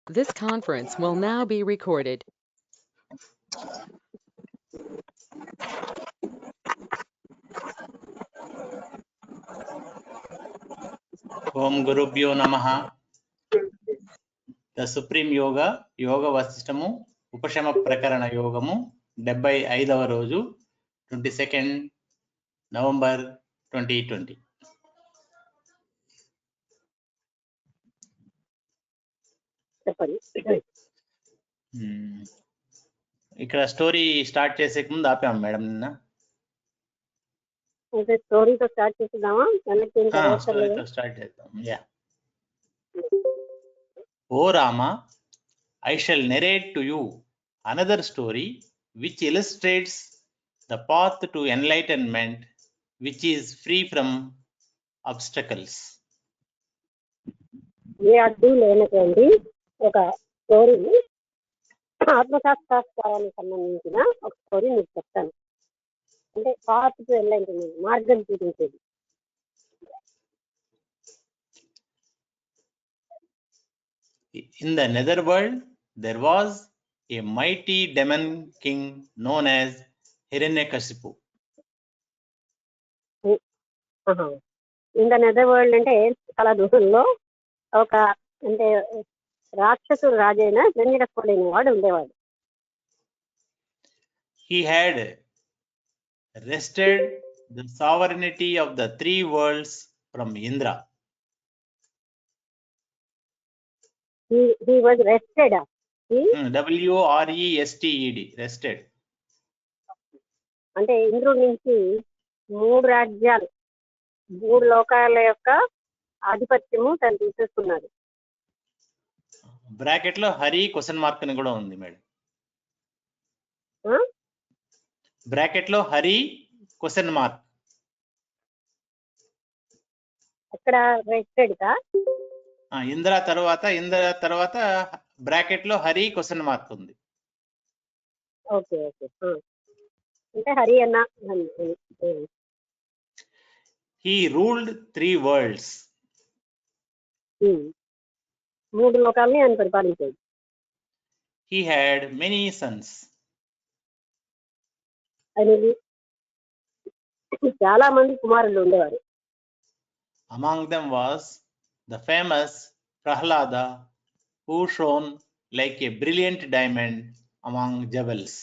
This conference will now be recorded. Om Gurubhyo Namaha. The Supreme Yoga, Yoga Vasishthamu, Upashama Prakarana Yogamu, 75వ రోజు 22nd November 2020. ఇక్కడ story start చేసే ముందు ఆపాం madam నిన్న. స్టోరీతో start చేద్దామా? స్టోరీతో start చేద్దాం. Yeah. O Rama, I shall narrate to you another story which illustrates the path to enlightenment which is free from obstacles. ఏ అడ్డు లేనటువంటి ఒక స్టోరీ, ఆత్మశాస్త్రానికి సంబంధించిన ఒక స్టోరీ మీకు చెప్తాను. అంటే పాత్ టు ఎన్లైటన్మెంట్, మార్గం చూపించేది. In the netherworld, there was a mighty demon king known as Hiranyakashipu. In the Nether world అంటే చాలా దూరంలో ఒక అంటే రాక్షసుడు రాజైన హిరణ్యకశిపుడు అనే వాడు ఉండేవాడు. He had wrested the sovereignty of the three worlds from Indra. He was wrested. WRESTED, wrested. అంటే ఇంద్రుడి నుంచి 3 రాజ్యాలు, 3 లోకాల యొక్క ఆధిపత్యము తను తీసేసుకున్నాడు. బ్రాకెట్ లో హరి క్వశ్చన్ మార్క్ అని కూడా ఉంది మేడం. బ్రాకెట్ లో హరి క్వశ్చన్ మార్క్. అక్కడ రెస్టెడ్ కా? ఇంద్ర తర్వాత బ్రాకెట్ లో హరి క్వశ్చన్ మార్క్ ఉంది. Okay okay. అంటే హరి అన్న. He ruled 3 worlds. 3 లోకాలని ఆయన పరిపాలించాడు. He had many sons. ఆయనకి చాలా మంది కుమారులు ఉండేవారు. Among them was the famous Prahlada, who shone like a brilliant diamond among jewels.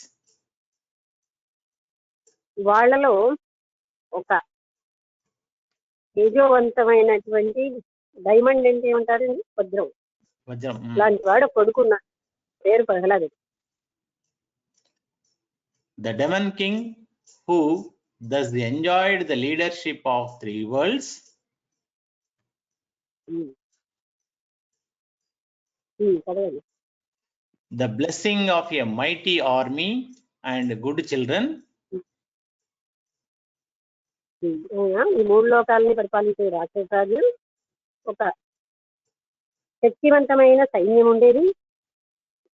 వాళ్ళలో ఒక తేజోవంతమైనటువంటి డైమండ్ అంటే ఏమంటారు, వజ్రం లాంటి వాడు కొడుకున్న పేరు ప్రహ్లాదుడు. The demon king, who thus enjoyed the leadership of 3 worlds, the blessing of a mighty army and good children. ఈ 3 లోకాలని పరిపాలించే రాక్షసరాజు, ఒక శక్తివంతమైన సైన్యం ఉండేది,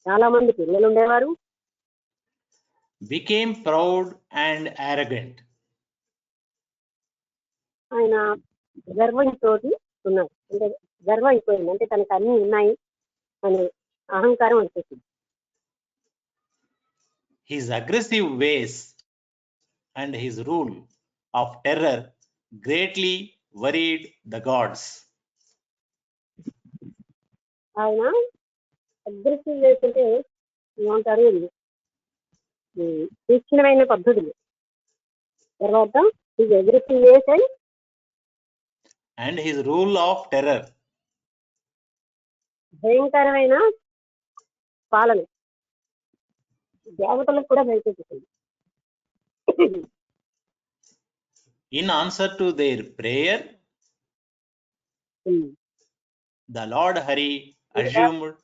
చాలా మంది పిల్లలు ఉండేవారు. Became proud and arrogant. ఆయన గర్వంతో ఉన్నారు. అంటే గర్వం అయిపోయింది, అంటే తనకు అన్ని ఉన్నాయి అనే అహంకారం వచ్చేసింది. His aggressive ways and his rule of terror greatly worried the gods. ఆయన అగ్రెసివ్ వేస్ అంటే ఏమంటారు, తీక్షణమైన పద్ధతులు. తర్వాత his aggressive ways and his rule of terror, భయంకరమైన పాలన దేవతలకు కూడా భయపెట్టింది. in answer to their prayer, the Lord Hari assumed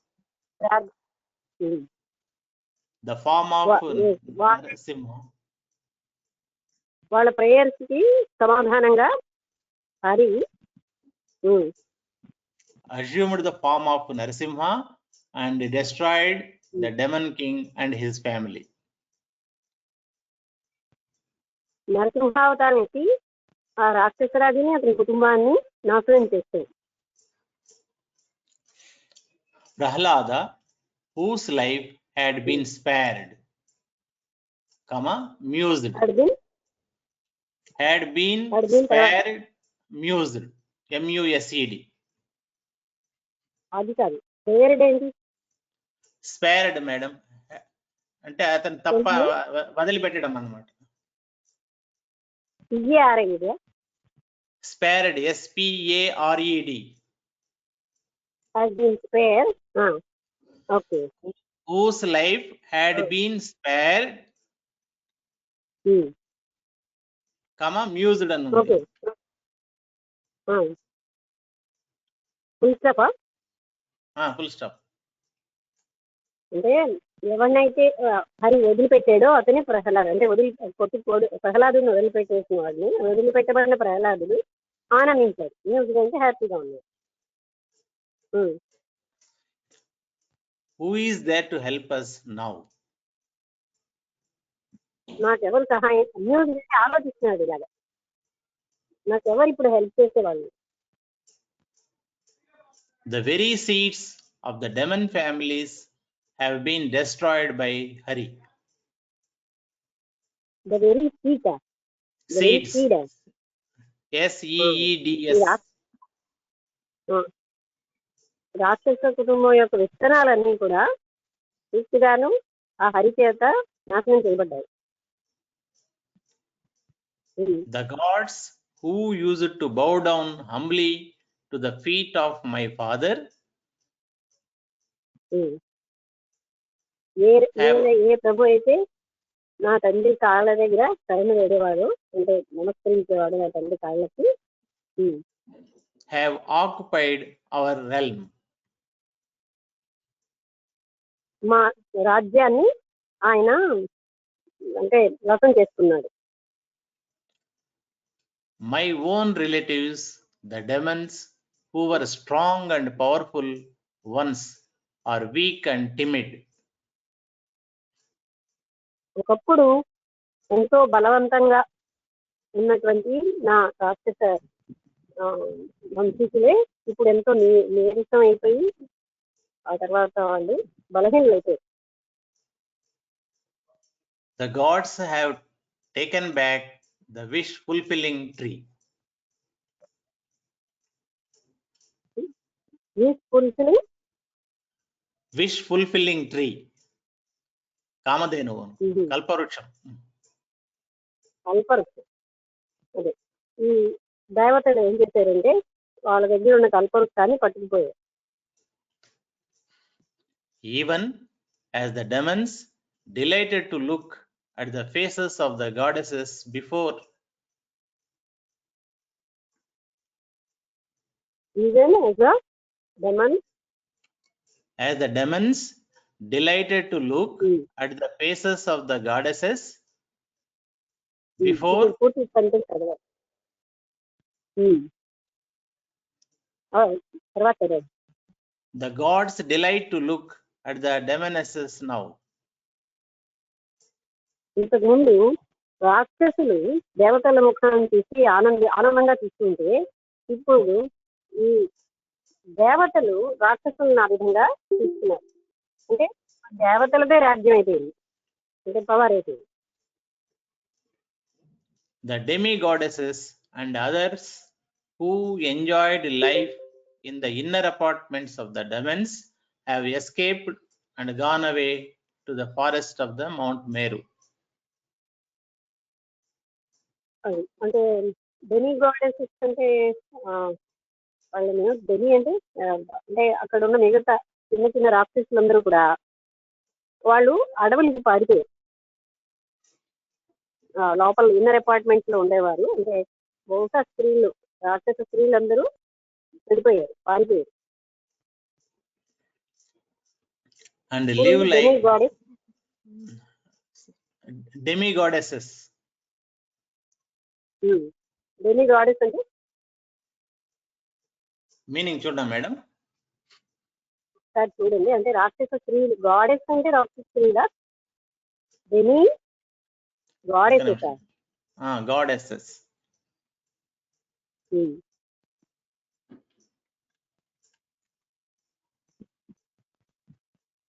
the form of Narasimha. వాళ్ళ ప్రేయర్స్ కి సమాధానంగా Hari assumed the form of Narasimha and destroyed the demon king and his family. నరసింహావతారం ఎత్తి ఆ రాక్షసరాజుని అతని కుటుంబాన్ని నాశనం చేస్తాడు. Prahlada, whose life had been spared, comma, mused, అడిగి had been spared, mused, M-U-S-E-D. అది కాదు, పేరుడు ఏంటి? స్పేర్డ్ మేడం, అంటే అతను తప్ప వదిలిపెట్టడం అన్నమాట. పిఏఆర్ఐ ఇదే spared, SPARED. has been spared. Okay. Whose life had been spared, comma, mused అని ఉంది. ఓకే. ఫుల్ స్టాపా? Full stop. అంటే ఎవరినైతే హరి వదిలిపెట్టాడో అతనే ప్రహ్లాదు. అంటే ప్రహ్లాదుని వదిలిపెట్టేసిన వాడిని, వదిలిపెట్టబడిన ప్రహ్లాదుడు ఆనందించాడు. న్యూస్ అంటే హ్యాపీగా ఉన్నాడు. Who is there to help us now? నాకెవరు సహాయం, న్యూస్ అంటే ఆలోచిస్తున్నాడు ఇలాగా, నాకెవరు ఇప్పుడు హెల్ప్ చేసేవాళ్ళు? The very seeds of the demon families have been destroyed by Hari. The very seed. Seeds. SEEDS. రాక్షస కుటుంబం యొక్క విత్తనాలన్నీ కూడా పూర్తిగాను ఆ హరి చేత నాశనం చేయబడ్డాయి. The gods who used to bow down humbly to the feet of my father, ఏ ప్రభు అయితే నా తండ్రి కాళ్ళ దగ్గర శరణ వేడేవాడు, అంటే నమస్కరించేవాడు నా తండ్రి కాళ్ళకి, have occupied our realm. మా రాజ్యాన్ని ఆయన అంటే వ్రతం చేసుకున్నాడు. My own relatives, the demons who were strong and powerful once, are weak and timid. ఒకప్పుడు ఎంతో బలవంతంగా ఉన్నటువంటి నా రాక్షస వంశీకులే ఇప్పుడు ఎంతో నీరసం అయిపోయి ఆ తర్వాత వాళ్ళు బలహీనలైపోయారు. The gods have taken back the wish fulfilling tree. Wish fulfilling tree. Kamadhenu, కల్పవృక్షం. అదే ఈ దేవతలు ఏం చేశారంటే వాళ్ళ దగ్గర ఉన్న కల్పవృక్షాన్ని పట్టుకుపోయారు. Even as the demons delighted to look at the faces of the goddesses before, even as the demons delighted to look at the faces of the goddesses before, the gods delight to look at the demonesses now. ఇంతకుముందు రాక్షసులు దేవతల ముఖాన్ని తీసి ఆనందంగా తీసుకుంటే ఇప్పుడు ఈ దేవతలు రాక్షసులను ఆ విధంగా తీసుకున్నారు. అంటే దేవతలదే రాజ్యం అయిపోయింది, అంటే పవర్ అయిపోయింది. The demi-goddesses and others who enjoyed life in the inner apartments of the demons have escaped and gone away to the forest of the Mount Meru. అంటే డెమి గాడెసెస్ అంటే వాళ్ళని డెమి అంటే అంటే అక్కడ ఉన్న మిగతా చిన్న చిన్న రాక్షసులందరూ కూడా వాళ్ళు అడవులకి పారిపోయారు. లోపల ఇన్నర్ అపార్ట్మెంట్స్ లో ఉండేవారు, అంటే బహుశా స్త్రీలు, రాక్షస స్త్రీలందరూ వెళ్ళిపోయారు, పారిపోయారు. And live like demi-goddesses. Demi-goddess అంటే మీనింగ్ చూడండి మేడం. సార్ చూడండి, అంటే రాక్షస స్త్రీలు, గాడెస్ అంటే రాక్షస స్త్రీలా, డెమి గాడెస్ సార్, గాడెసెస్.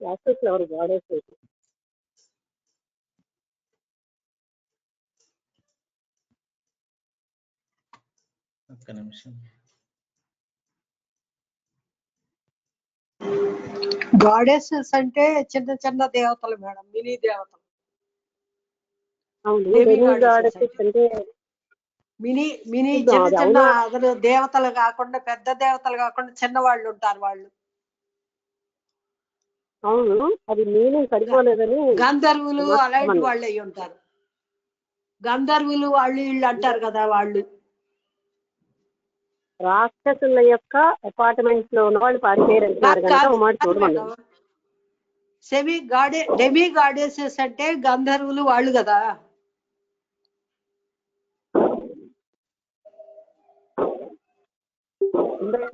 రాక్షసులు ఎవరు గాడెస్? ఒక్క నిమిషం. గాడెసెస్ అంటే చిన్న చిన్న దేవతలు మేడం, మినీ దేవతలు. అవును, Demi డెమి goddesses గాడెసెస్ అంటే మినీ మినీ ఇది చిన్న అది చిన్న అవునా? అసలు దేవతలు కాకుండా, పెద్ద దేవతలు కాకుండా చిన్న వాళ్ళు ఉంటారు. వాళ్ళు అవును, అది మీనింగ్ సరిపోలేదని గంధర్వులు అలాంటి మార్చుకోమన్నారు. వాళ్ళు అయి ఉంటారు. గంధర్వులు వాళ్ళు వీళ్ళు అంటారు కదా. వాళ్ళు రాక్షసుల యొక్క అపార్ట్మెంట్స్ లో ఉన్న వాళ్ళు పారిపోయారు అంటున్నారు కనుక ఒక మాట చూడమన్నారు. డెమి గాడెసెస్ అంటే గంధర్వులు వాళ్ళు కదా.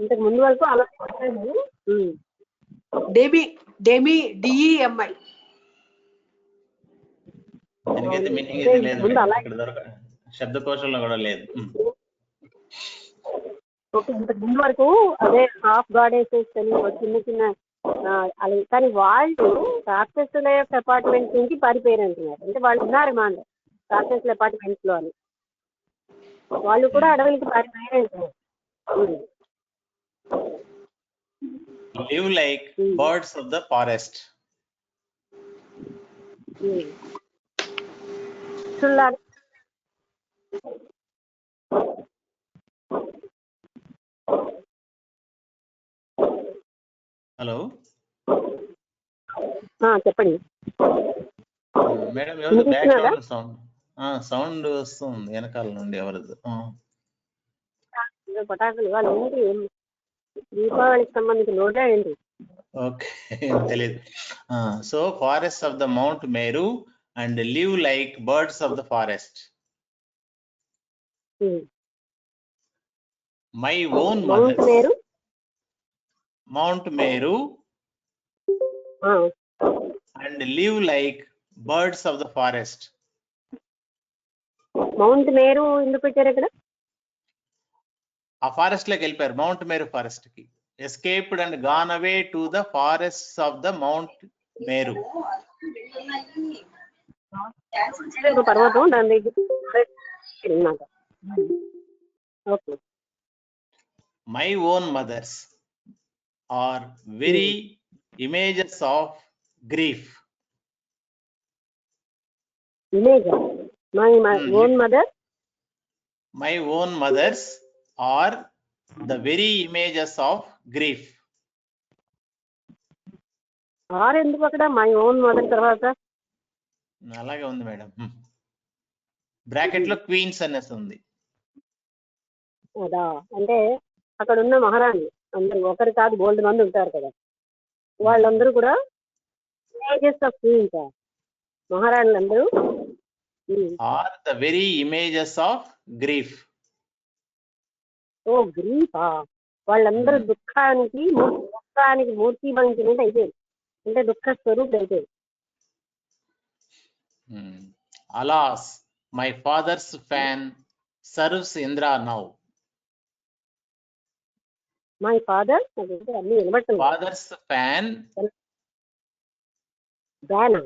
ఇంతకు ముందు వరకు అలా చెప్పలేదు. Demi DEMI. దీనికైతే మీనింగ్ అంటే అయితే లేదు ముందు మేడం. అలా ఇక్కడ శబ్దకోశంలో కూడా లేదు. ఓకే, ఇంతకు ముందు వరకు అదే హాఫ్ గాడెసెస్ అని ఒక చిన్న చిన్న అలా, కానీ వాళ్ళు రాక్షసుల యొక్క అపార్ట్మెంట్స్ నుంచి పారిపోయారు అంటున్నారు. అంటే వాళ్ళు ఉన్నారు మా రాక్షసుల అపార్ట్మెంట్స్ లో అని, వాళ్ళు కూడా అడవులకి పారిపోయారు అంటున్నారు. Live like birds of the forest. చూడాలి. హలో చెప్పండి మేడం, ఎవరు బ్యాక్గ్రౌండ్ సౌండ్ వస్తుంది వెనకాల నుండి ఎవరిది? పటాకులు వాళ్ళు ఏంటి, దీపావళికి సంబంధించిన నోటే ఏంటి? ఓకే, తెలియదు. So forest of the mount Meru and live like birds of the forest. My own mother mount Meru and live like birds of the forest. Mount Meru ఎందుకు పెట్టారు ఇక్కడ? ఆ ఫారెస్ట్ లోకి వెళ్ళిపోయారు, మౌంట్ మేరు ఫారెస్ట్ కి. Escaped and gone away to the forest of the mount Meru. పర్వతం దాని దగ్గర. Okay. My own mothers are very images of grief. Image my own mother. My own mothers are the very images of grief. Are ఎందుకు అక్కడ my own mother తర్వాత? అలాగే ఉంది madam. Bracket లో queens అనేసి ఉంది. అదా, అంటే అక్కడ ఉన్న మహారాణి అందరు ఒకరు కాదు, బోల్డ్ మంది ఉంటారు కదా, వాళ్ళందరూ కూడా ఇమేజెస్ ఆఫ్ క్వీన్స్. మహారాణులు అందరూ are the very images of grief. ఓ గ్రీఫా, వాళ్ళందరూ దుఃఖానికి మూర్తి భంగినట్టు అయిపోయింది, అంటే దుఃఖ స్వరూపుడు అయిపోయింది. Alas my father's fan serves Indra now. My father అన్ని వినబడుతుంది. Father's fan fan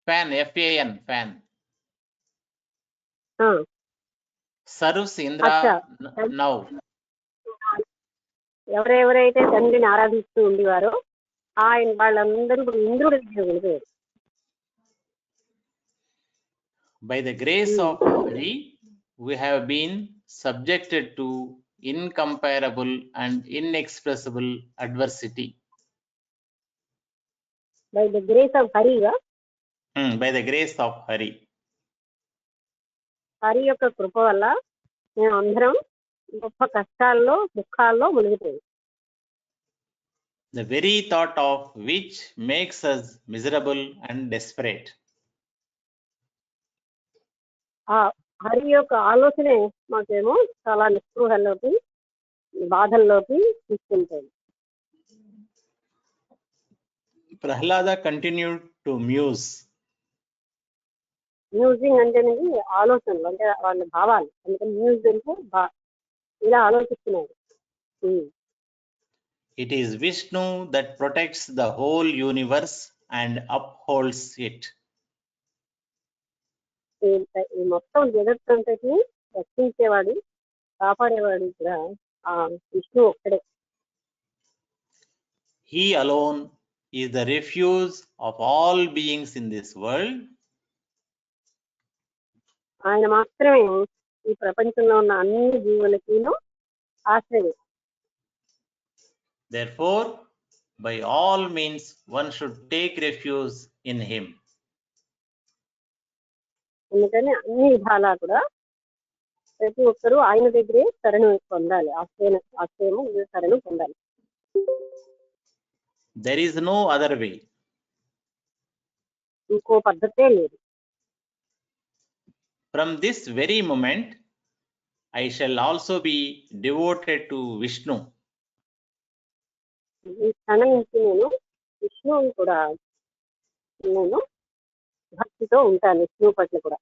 FAN fan serves Indra now. ఎవరెవరైతే తండ్రిని ఆరాధిస్తూ ఉండేవారో ఆయన వాళ్ళందరూ ఇప్పుడు ఇంద్రుడి దగ్గర వెళ్ళిపోయారు. By the grace of Hari, we have been subjected to incomparable and inexpressible adversity. By the grace of Hari గా? By the grace of Hari. Hari యొక్క కృప వల్ల మేము అందరం గొప్ప కష్టాల్లో దుఃఖాల్లో మునిగిపోయాం. The very thought of which makes us miserable and desperate. ఆ హరి యొక్క ఆలోచనే మాకేమో చాలా నిస్పృహల్లోకి, బాధల్లోకి తీసుకుంటాయి. Prahlada continued to muse. Musing అంటే ఆలోచనలు, అంటే వాళ్ళ భావాలు, అందుకని మ్యూజ్ అంటే ఇలా ఆలోచిస్తున్నారు. It is Vishnu that protects the whole universe and upholds it. ఈ మొత్తం జగత్తంతటిని రక్షించేవాడు కాపాడేవాడు కూడా ఆ విష్ణు ఒక్కడే. He alone is the refuge of all beings in this world. ఆయన మాత్రమే ఈ ప్రపంచంలో ఉన్న అన్ని జీవులకిను ఆశ్రయం. Therefore, by all means, one should take refuge in him. అందుకని అన్ని విధాలా కూడా ప్రతి ఒక్కరూ ఆయన దగ్గరే శరణు పొందాలి, ఆశ్రయము శరణు పొందాలి. There is no other way. ఇంకో పద్ధతే లేదు. From this very moment, I shall also be devoted to Vishnu. ఈ క్షణం నుంచి నేను విష్ణువుని కూడా నేను భక్తితో ఉంటాను, విష్ణువు పట్ల కూడా.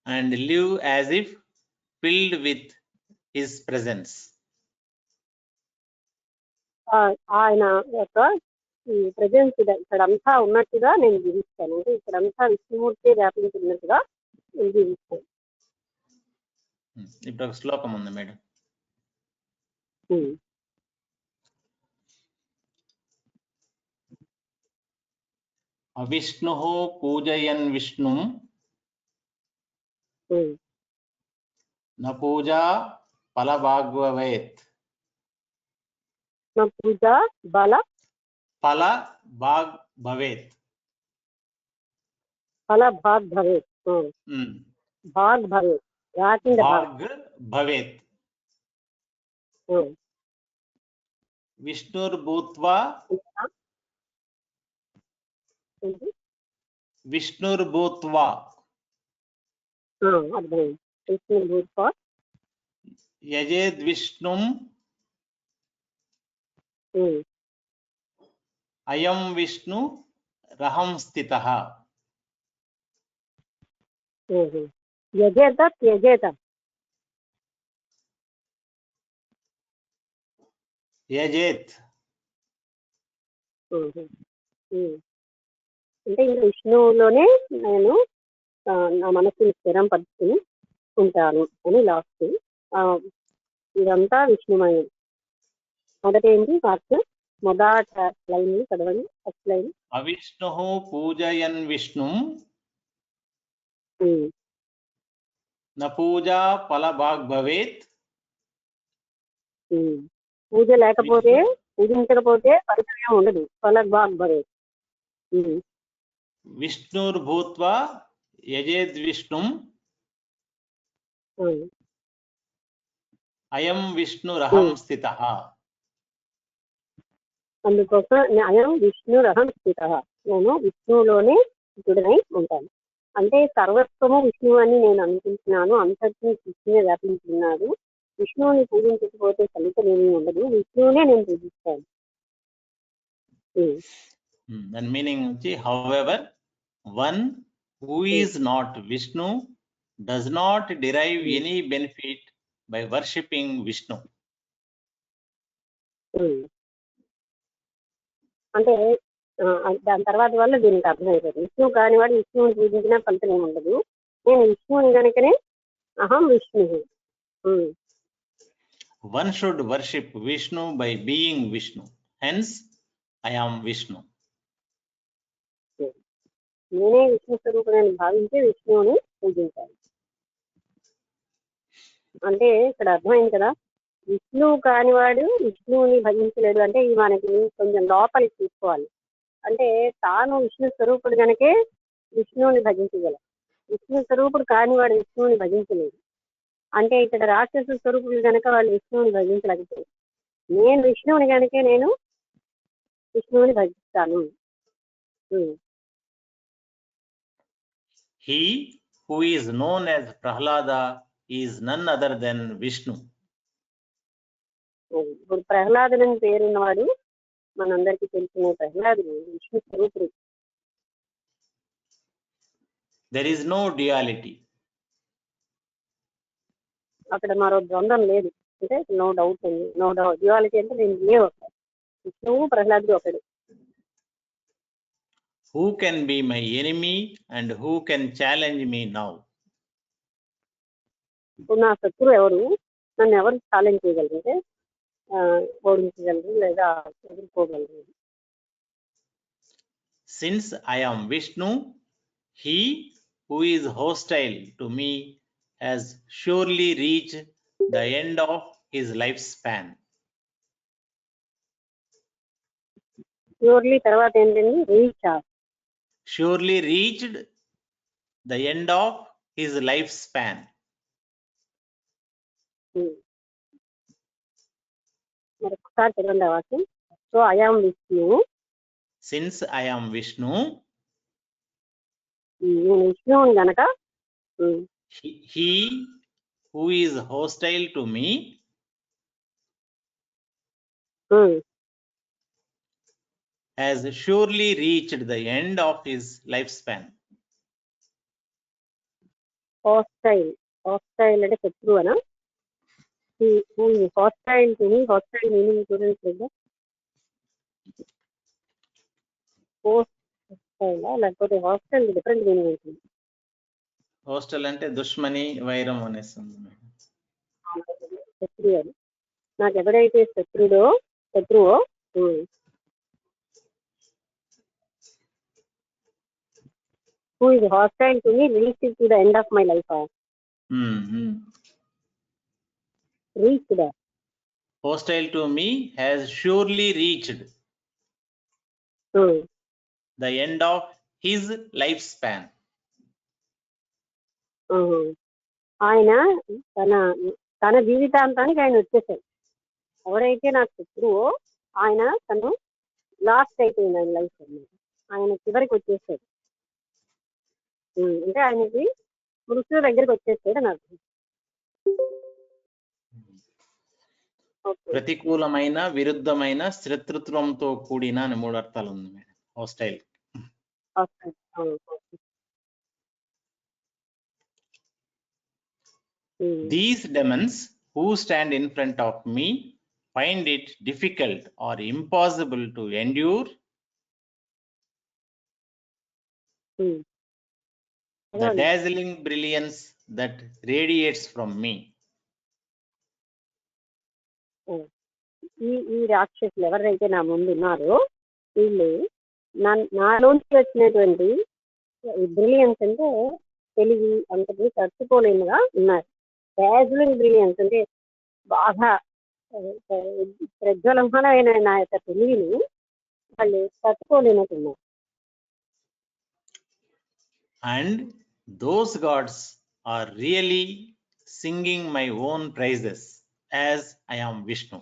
And live as if filled with his presence. ఆయన యొక్క ఈ ప్రజెన్స్ ఇక్కడంతా ఉన్నట్టుగా నేను జీవిస్తాను. అంటే ఇక్కడంతా విష్ణుమూర్తి వ్యాపించినట్టుగా నేను జీవిస్తాను. ఇప్పుడు ఒక శ్లోకం ఉంది మేడం. అవిష్ణు పూజయన్ విష్ణు న పూజా ఫలభాగ్భవేత్. పూజా ఫలభాగ్ భవేత్. ఫలభాగ్ భవేత్. భాగ్ భవేత్. భాగ్ భవేత్. విష్ణుర్భూత్వా విష్ణుర్భూత్వా యజేద్ విష్ణుం అయం విష్ణు రహం స్థితః. యజేత త్యజేత. యజేత్ అంటే ఇంకా విష్ణువులోనే నేను నా మనసుని స్థిరం పరుచుకుని ఉంటాను అని లాస్ట్. ఇదంతా విష్ణుమయం. మొదట ఏంటి వాక్యం, మొదట లైన్ చదవండి. First line. అవిష్ణు పూజయన్ విష్ణుం న పూజా ఫలభాగ్ భవేత్. పూజ లేకపోతే, పూజించకపోతే ఫలితం ఉండదు. ఫలభాగ్ భవేత్. విష్ణుర్భూత్వా యజేద్ విష్ణుం అయం విష్ణురహం స్థితః. అందుకోసం అయం విష్ణురహం స్థితః, నేను విష్ణువులోనే స్థితుడనై ఉంటాను. అంటే సర్వస్వము విష్ణువు అని నేను అనుకుంటున్నాను. అంతటినీ విష్ణువే వ్యాపించున్నాడు. విష్ణువుని పూజించకపోతే ఫలితం ఏమీ ఉండదు. విష్ణువునే నేను పూజిస్తాను. దాని మీనింగ్ వచ్చి however one who is not Vishnu does not derive any benefit by worshipping Vishnu. అంటే దాని తర్వాత వల్ల దీనికి అర్థమైపోతుంది. విష్ణువు కానివాడు విష్ణువుని పూజించినా ఫలితం ఏమి ఉండదు. నేను విష్ణువుని కనుకనే అహం Vishnu. One should worship Vishnu by being Vishnu. Hence, I am Vishnu. నేనే విష్ణు స్వరూపుడని భావించి విష్ణువుని పూజించాలి. అంటే ఇక్కడ అర్థమైంది కదా, విష్ణువు కానివాడు విష్ణువుని భజించలేడు. అంటే ఇది మనకి కొంచెం లోపలికి తీసుకోవాలి. అంటే తాను విష్ణు స్వరూపుడు కనుకే విష్ణువుని భజించగల. విష్ణు స్వరూపుడు కానివాడు విష్ణువుని భజించలేదు. అంటే ఇక్కడ రాక్షస స్వరూపులు కనుక వాళ్ళు విష్ణువుని భజించలేకపోయారు. నేను విష్ణువుని కనుకే నేను విష్ణువుని భజిస్తాను. He who is known as Prahlada is none other than Vishnu. ఇప్పుడు ప్రహ్లాదుని పేరున్నవాడు మనందరికీ తెలిసిన ప్రహ్లాదుడు విష్ణు స్వరూపుడు. There is no duality. అక్కడ మరో ద్వంద్వం లేదు. అంటే నో డౌట్ అండి, నో డౌట్. డ్యుయాలిటీ అంటే నేను లేవు విష్ణువు ప్రహ్లాదుడు ఒకడు. Who can be my enemy and who can challenge me now? ఇప్పుడు నా శత్రువు ఎవరు, నన్ను ఎవరు ఛాలెంజ్ చేయగలరు అంటే ఓడించగలరు లేదా ఎదుర్కోగలరు. Since I am Vishnu, he who is hostile to me has surely reached the end of his lifespan. Purely తర్వాత ఏంటండి, reach of. Surely reached the end of his lifespan. మరి ఒకసారి చదవండి ఆ వాక్యం. So I am Vishnu, Since I am Vishnu, నేను విష్ణువుని గనక he who is hostile to me has surely reached the end of his lifespan. Hostile, hostile అంటే శత్రువు అనా? Hostile to me, hostile meaning చూడండి లేదా, హాస్టైల్ లేకపోతే హాస్టైల్ డిఫరెంట్ మీనింగ్ ఉంటుంది. Hostile అంటే దుష్మని, వైరం అనేస్తుంది. శత్రువు అని. నాకు ఎవడైతే శత్రువో who is hostile to me reached to the end of my life. Reached. Hostile to me has surely reached the end of his lifespan. ఆయన తన జీవితాంతానికి ఆయన వచ్చేసాడు. ఎవరైతే నాకు శత్రువో ఆయన తను లాస్ట్ అయిపోయింది ఆయన లైఫ్ అన్నమాట. ఆయన చివరికి వచ్చేసాడు అంటే ఆయనకి మృత్యు దగ్గరికి వచ్చేసాడు నాకు. ప్రతికూలమైన, విరుద్ధమైన, శత్రుత్వంతో కూడిన అని 3 అర్థాలు ఉంది madam hostile. These demons who stand in front of me find it difficult or impossible to endure the dazzling brilliance that radiates from me. ఈ రాక్షసులు ఎవరైతే నా ముందు ఉన్నారో వీళ్ళు నాలోంచి వచ్చినటువంటి బ్రిలియన్స్ అంటే తెలివి అంతటి తట్టుకోలేముగా ఉన్నారు. డాజ్లింగ్ బ్రిలియన్స్ అంటే బాగా ప్రజ్వలమైన నా యొక్క తెలివిని వాళ్ళు తట్టుకోలేనట్టున్నారు. And those gods are really singing my own praises as I am Vishnu.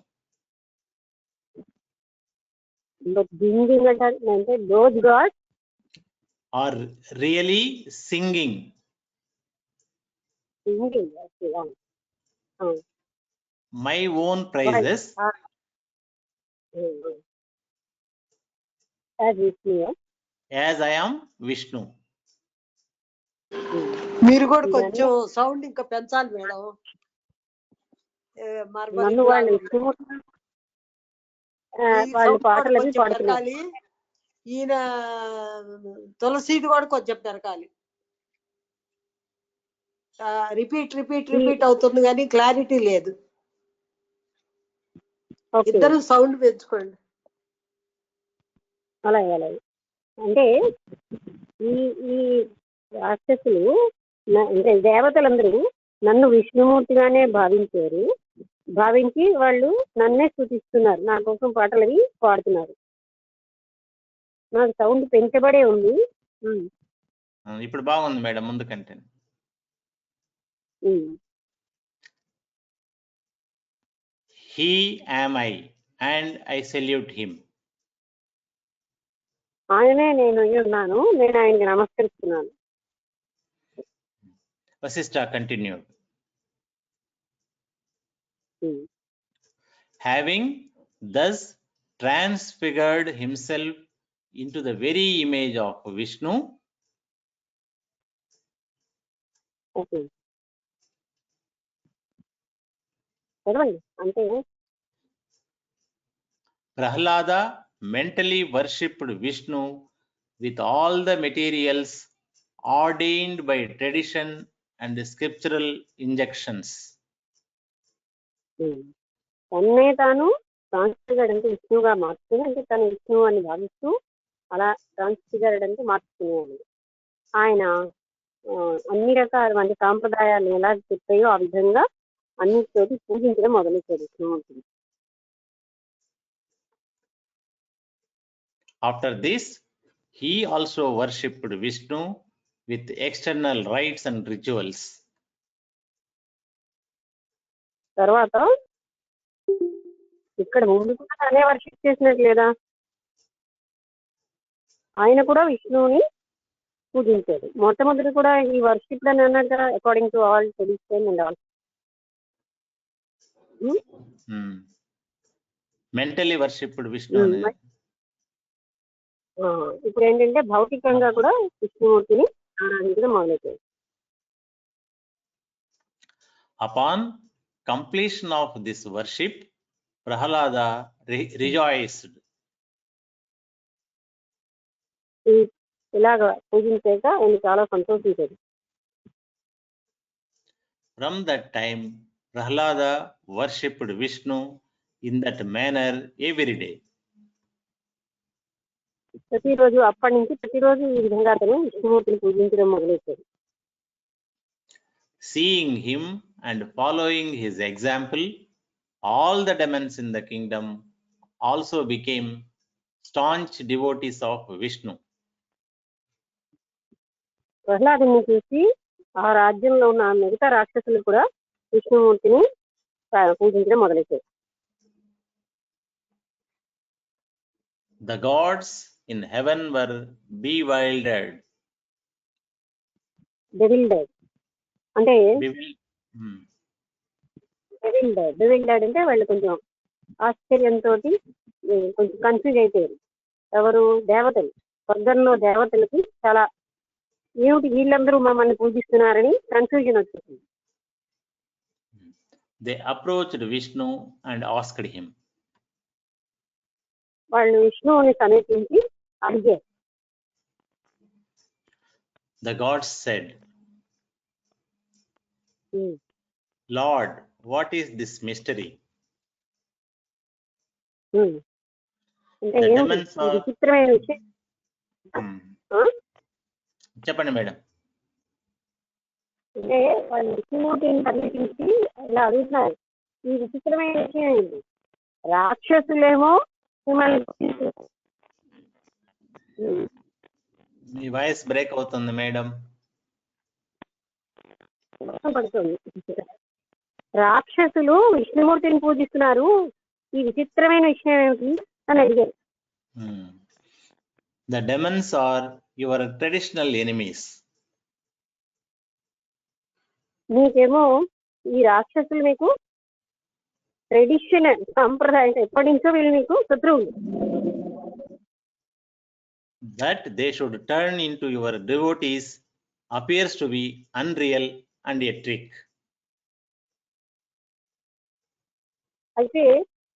అంటే those gods are really singing my own praises as I am Vishnu. మీరు కూడా కొంచెం సౌండ్ ఇంకా పెంచాలి మేడం. పెరగాలి. ఈయన తులసీది కూడా కొంచెం పెరగాలి. రిపీట్ అవుతుంది కానీ క్లారిటీ లేదు. ఇద్దరు సౌండ్ పెంచుకోండి. అలాగే అలాగే. అంటే ఈ రాక్షసులు అంటే దేవతలందరూ నన్ను విష్ణుమూర్తిగానే భావించి వాళ్ళు నన్నే స్తుతిస్తున్నారు. నా కోసం పాటలు అవి పాడుతున్నారు. నాకు సౌండ్ పెంచబడే ఉంది. ఇప్పుడు బాగుంది మేడం ముందు కంటే. He am I and I salute him. ఆయనే నేను ఉన్నాను, నేను ఆయనకి నమస్కరిస్తున్నాను. Vasishtha continued. Having thus transfigured himself into the very image of Vishnu, చదవండి అంటే Prahlada mentally worshipped Vishnu with all the materials ordained by tradition and scriptural injunctions. తన్నే తాను ట్రాన్స్ఫిగర్డ్ అంటే విష్ణువుగా మార్చుకుని అంటే తను విష్ణువు అని భావిస్తూ అలా ట్రాన్స్ఫిగర్డ్ అంటే మార్చుకునేవాడు. ఆయన అన్ని రకాల సాంప్రదాయాలు ఎలా చెప్పాయో ఆ విధంగా అన్నిటితోటి పూజించడం మొదలెట్టాడు విష్ణుమూర్తిని. After this, he also worshipped Vishnu with external rites and rituals. తర్వాత ఇక్కడ ముందు కూడా తనే వర్షిప్ చేసినట్టు లేదా, ఆయన కూడా విష్ణువుని పూజించాడు. మొట్టమొదటి కూడా ఈ వర్షిప్ అని అన్నాడు కదా, according to all tradition and all. Mentally worshipped Vishnu. ఇప్పుడు ఏంటంటే భౌతికంగా కూడా విష్ణుమూర్తిని ఆరాధించడం మొదలెట్టాడు. Upon completion of this worship, Prahlada rejoiced. ఇలాగ పూజించాక ఆయన చాలా సంతోషించాడు. From that time, Prahlada worshipped Vishnu in that manner every day. ప్రతిరోజు అప్పటి నుంచి ప్రతిరోజు ఈ విధంగా అతను విష్ణుమూర్తిని పూజించడం మొదలెట్టాడు. Seeing him and following his example, all the demons in the kingdom also became staunch devotees of Vishnu. ప్రహ్లాదుని చూసి ఆ రాజ్యంలో ఉన్న మిగతా రాక్షసులు కూడా విష్ణుమూర్తిని పూజించడం మొదలెట్టారు. The gods in heaven were bewildered. అంటే bewildered అంటే వాళ్ళు కొంచెం ఆశ్చర్యంతో కొంచెం కన్ఫ్యూజ్ అయిపోయారు. ఎవరు? దేవతలు. స్వర్గంలో దేవతలకి చాలా ఏమిటి వీళ్ళందరూ మమ్మల్ని పూజిస్తున్నారని కన్ఫ్యూజన్ వచ్చేసింది. They approached Vishnu and asked him. వాళ్ళు విష్ణువుని సమీపించి అడిగారు. The gods said, Lord, what is this mystery? అంటే విచిత్రమైన విషయం. చెప్పండి మేడం. అంటే వాళ్ళు విష్ణుమూర్తిని సమీపించి ఇలా అడుగుతున్నారు, ఈ విచిత్రమైన విషయం ఏంటి? రాక్షసులేమో మీ వాయిస్ బ్రేక్ అవుతుంది మేడం. పడుతుంది. రాక్షసులు విష్ణుమూర్తిని పూజిస్తున్నారు, ఈ విచిత్రమైన విషయం ఏమిటి అని అడిగారు. The demons are your traditional enemies. మీకేమో ఈ రాక్షసులు మీకు ట్రెడిషనల్ సాంప్రదాయం ఎప్పటి నుంచో వీళ్ళు మీకు శత్రువులు. That they should turn into your devotees appears to be unreal and a trick. అయితే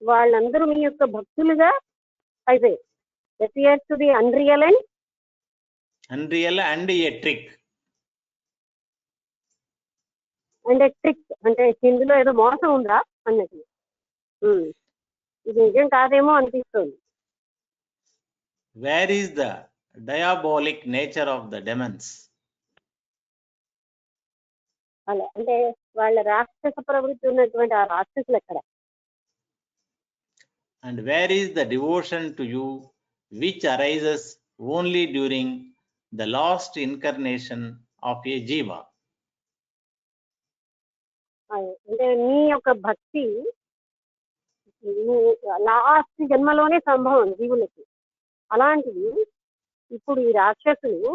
వాళ్ళందరూ మీ యొక్క భక్తులుగా అయిపోయారు. appears to be unreal and a trick. అంటే ట్రిక్ అంటే ఇందులో ఏదో మోసం ఉందా అన్నట్టు. ఇది నిజం కాదేమో అనిపిస్తుంది. Where is the diabolic nature of the demons? అలా అంటే వాళ్ళ రాక్షస ప్రవృత్తి ఉన్నటువంటి ఆ రాక్షసులు ఎక్కడ? And where is the devotion to you which arises only during the last incarnation of a jiva? అంటే నీ యొక్క భక్తి లాస్ట్ జన్మలోనే సంభవం జీవులకి. అలాంటిది ఇప్పుడు ఈ రాక్షసులు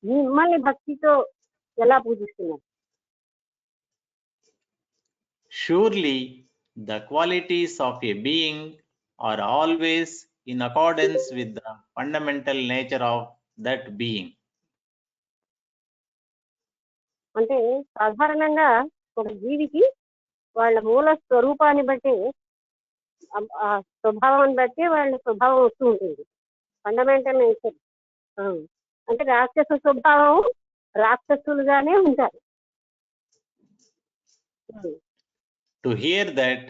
మిమ్మల్ని భక్తితో ఎలా పూజిస్తున్నారు? Surely the qualities of a being are always in accordance with the fundamental nature of that being. అంటే సాధారణంగా ఒక జీవికి వాళ్ళ మూల స్వరూపాన్ని బట్టి ఆ స్వభావాన్ని బట్టి వాళ్ళ స్వభావం వస్తూ ఉంటుంది. Fundamental nature. అంటే రాక్షస స్వభావం రాక్షసులుగానే ఉంటారు. To hear that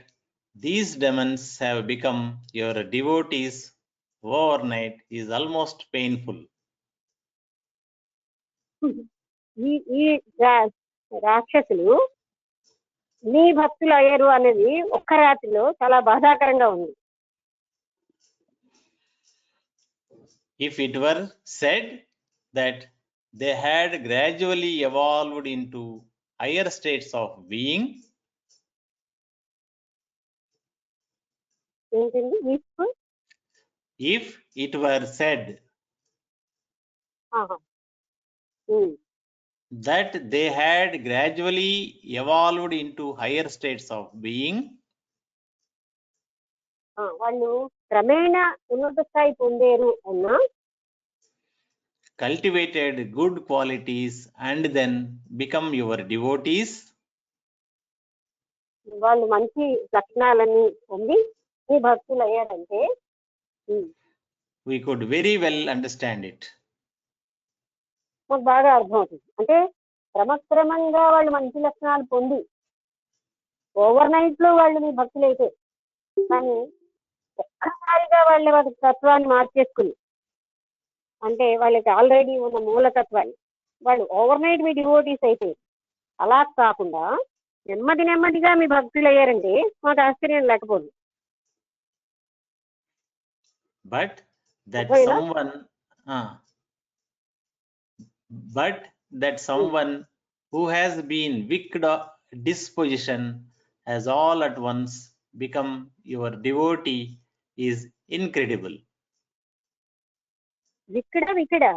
these demons have become your devotees overnight is almost painful. ఈ రాక్షసులు నీ భక్తులు అయ్యారు అనేది ఒక్క రాత్రిలో చాలా బాధాకరంగా ఉంది. If it were said that they had gradually evolved into higher states of being, ఏంటండి if it were said that they had gradually evolved into higher states of being, వాళ్ళు క్రమేణా ఉన్నత స్థాయి పొందేరు అన్నా, cultivated good qualities and then become your devotees, వాళ్ళు మంచి లక్షణాలన్నీ పొంది నీ భక్తులు అయ్యారంటే we could very well understand it. మాకు బాగా అర్థమవుతుంది. అంటే క్రమక్రమంగా వాళ్ళు మంచి లక్షణాలు పొంది ఓవర్ నైట్ లో వాళ్ళు నీ భక్తులు అయితే, కానీ ఒక్కసారిగా వాళ్ళ తత్వాన్ని మార్చేసుకుని, అంటే వాళ్ళకి ఆల్రెడీ ఉన్న మూలతత్వాన్ని వాళ్ళు ఓవర్ నైట్ మీ డివోటీస్ అయితే, అలా కాకుండా నెమ్మదిగా మీ భక్తులు అయ్యారంటే మాకు ఆశ్చర్యం లేకపోదు. But that someone who has been wicked disposition has all at once become your devotee is incredible. విక్కడా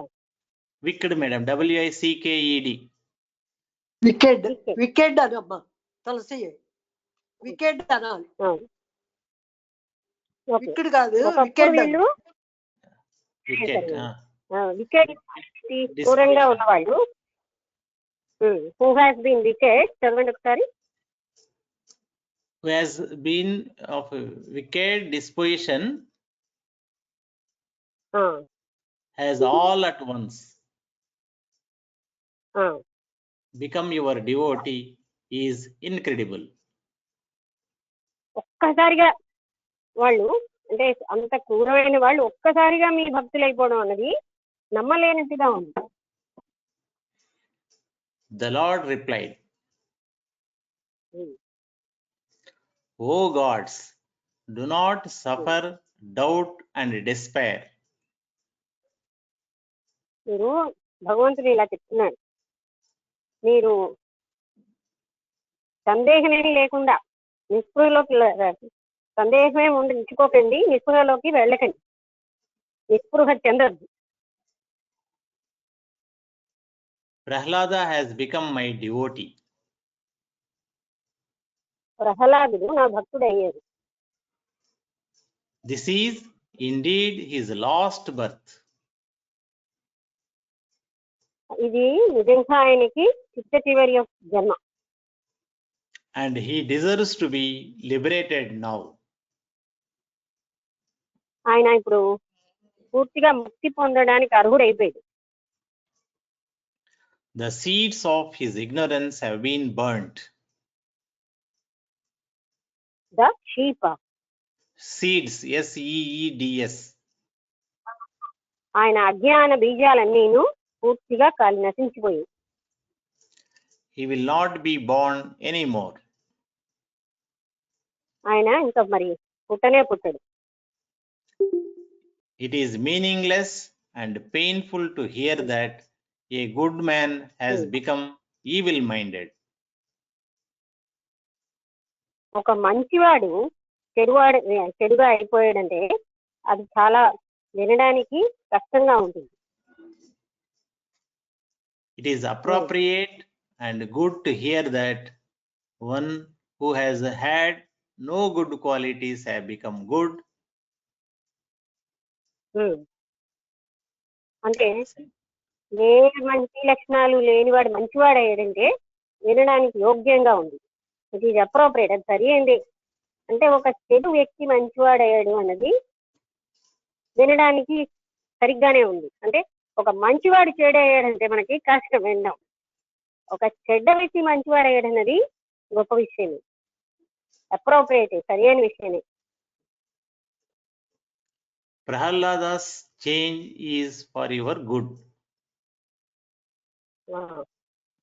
Wicked, madam. WICKED. వికెడ్ అనమ్మా తులసి, వికెడ్ అనాలి, వికెడ్ కాదు వికెడ్. వికెట్ దూరంగా ఉన్నవాళ్ళు who has been wicked, చదవండి ఒకసారి. Who has been of wicked disposition has all at once become your devotee is incredible. ఒక్కసారిగా వాళ్ళు, అంటే అంత క్రూరమైన వాళ్ళు ఒక్కసారిగా మీ భక్తులు అయిపోవడం అన్నది నమ్మలేనట్టుగా ఉంది. The Lord replied, O gods, do not suffer doubt and despair. మీరు భగవంతుడు ఇలా చెప్తున్నాడు, మీరు సందేహమే లేకుండా నిస్పృహలోకి సందేహమే ఉంచుకోకండి, నిస్పృహలోకి వెళ్ళకండి, నిస్పృహ చెందద్దు. Prahlada has become my devotee. ప్రహ్లాదుడు నా భక్తుడు అయ్యాడు. This is indeed his lost birth. ఇది నిజంగా ఆయనకి చిట్ట చివరి జన్మ. And he deserves to be liberated now. ఆయన ఇప్పుడు పూర్తిగా ముక్తి పొందడానికి అర్హుడైపోయాడు. The seeds of his ignorance have been burnt. The sheep. Seeds, SEEDS. ఆయన అజ్ఞాన బీజాలన్నీను పూర్తిగా నశించిపోయాయి. He will not be born anymore. ఆయన ఇంకా మరి పుట్టనే పుట్టడు. It is meaningless and painful to hear that a good man has become evil-minded. ఒక మంచివాడు చెడుగా అయిపోయాడంటే అది చాలా వినడానికి కష్టంగా ఉంటుంది. It is appropriate and good to hear that one who has had no good qualities have become good. అంటే ఏ మంచి లక్షణాలు లేనివాడు మంచివాడు అయ్యాడంటే వినడానికి యోగ్యంగా ఉంది. ఇట్ ఈజ్ అప్రోప్రియేట్, అది సరి అయింది. అంటే ఒక చెడు వ్యక్తి మంచివాడయ్యాడు అన్నది వినడానికి సరిగ్గానే ఉంది. అంటే ఒక మంచివాడు చెడయ్యాడంటే మనకి కష్టం వినడం. ఒక చెడ్డ వ్యక్తి మంచివాడయ్యాడు అన్నది గొప్ప విషయమే, అప్రోప్రియేట్, సరి అయిన విషయమే. Prahlada's change is for your good.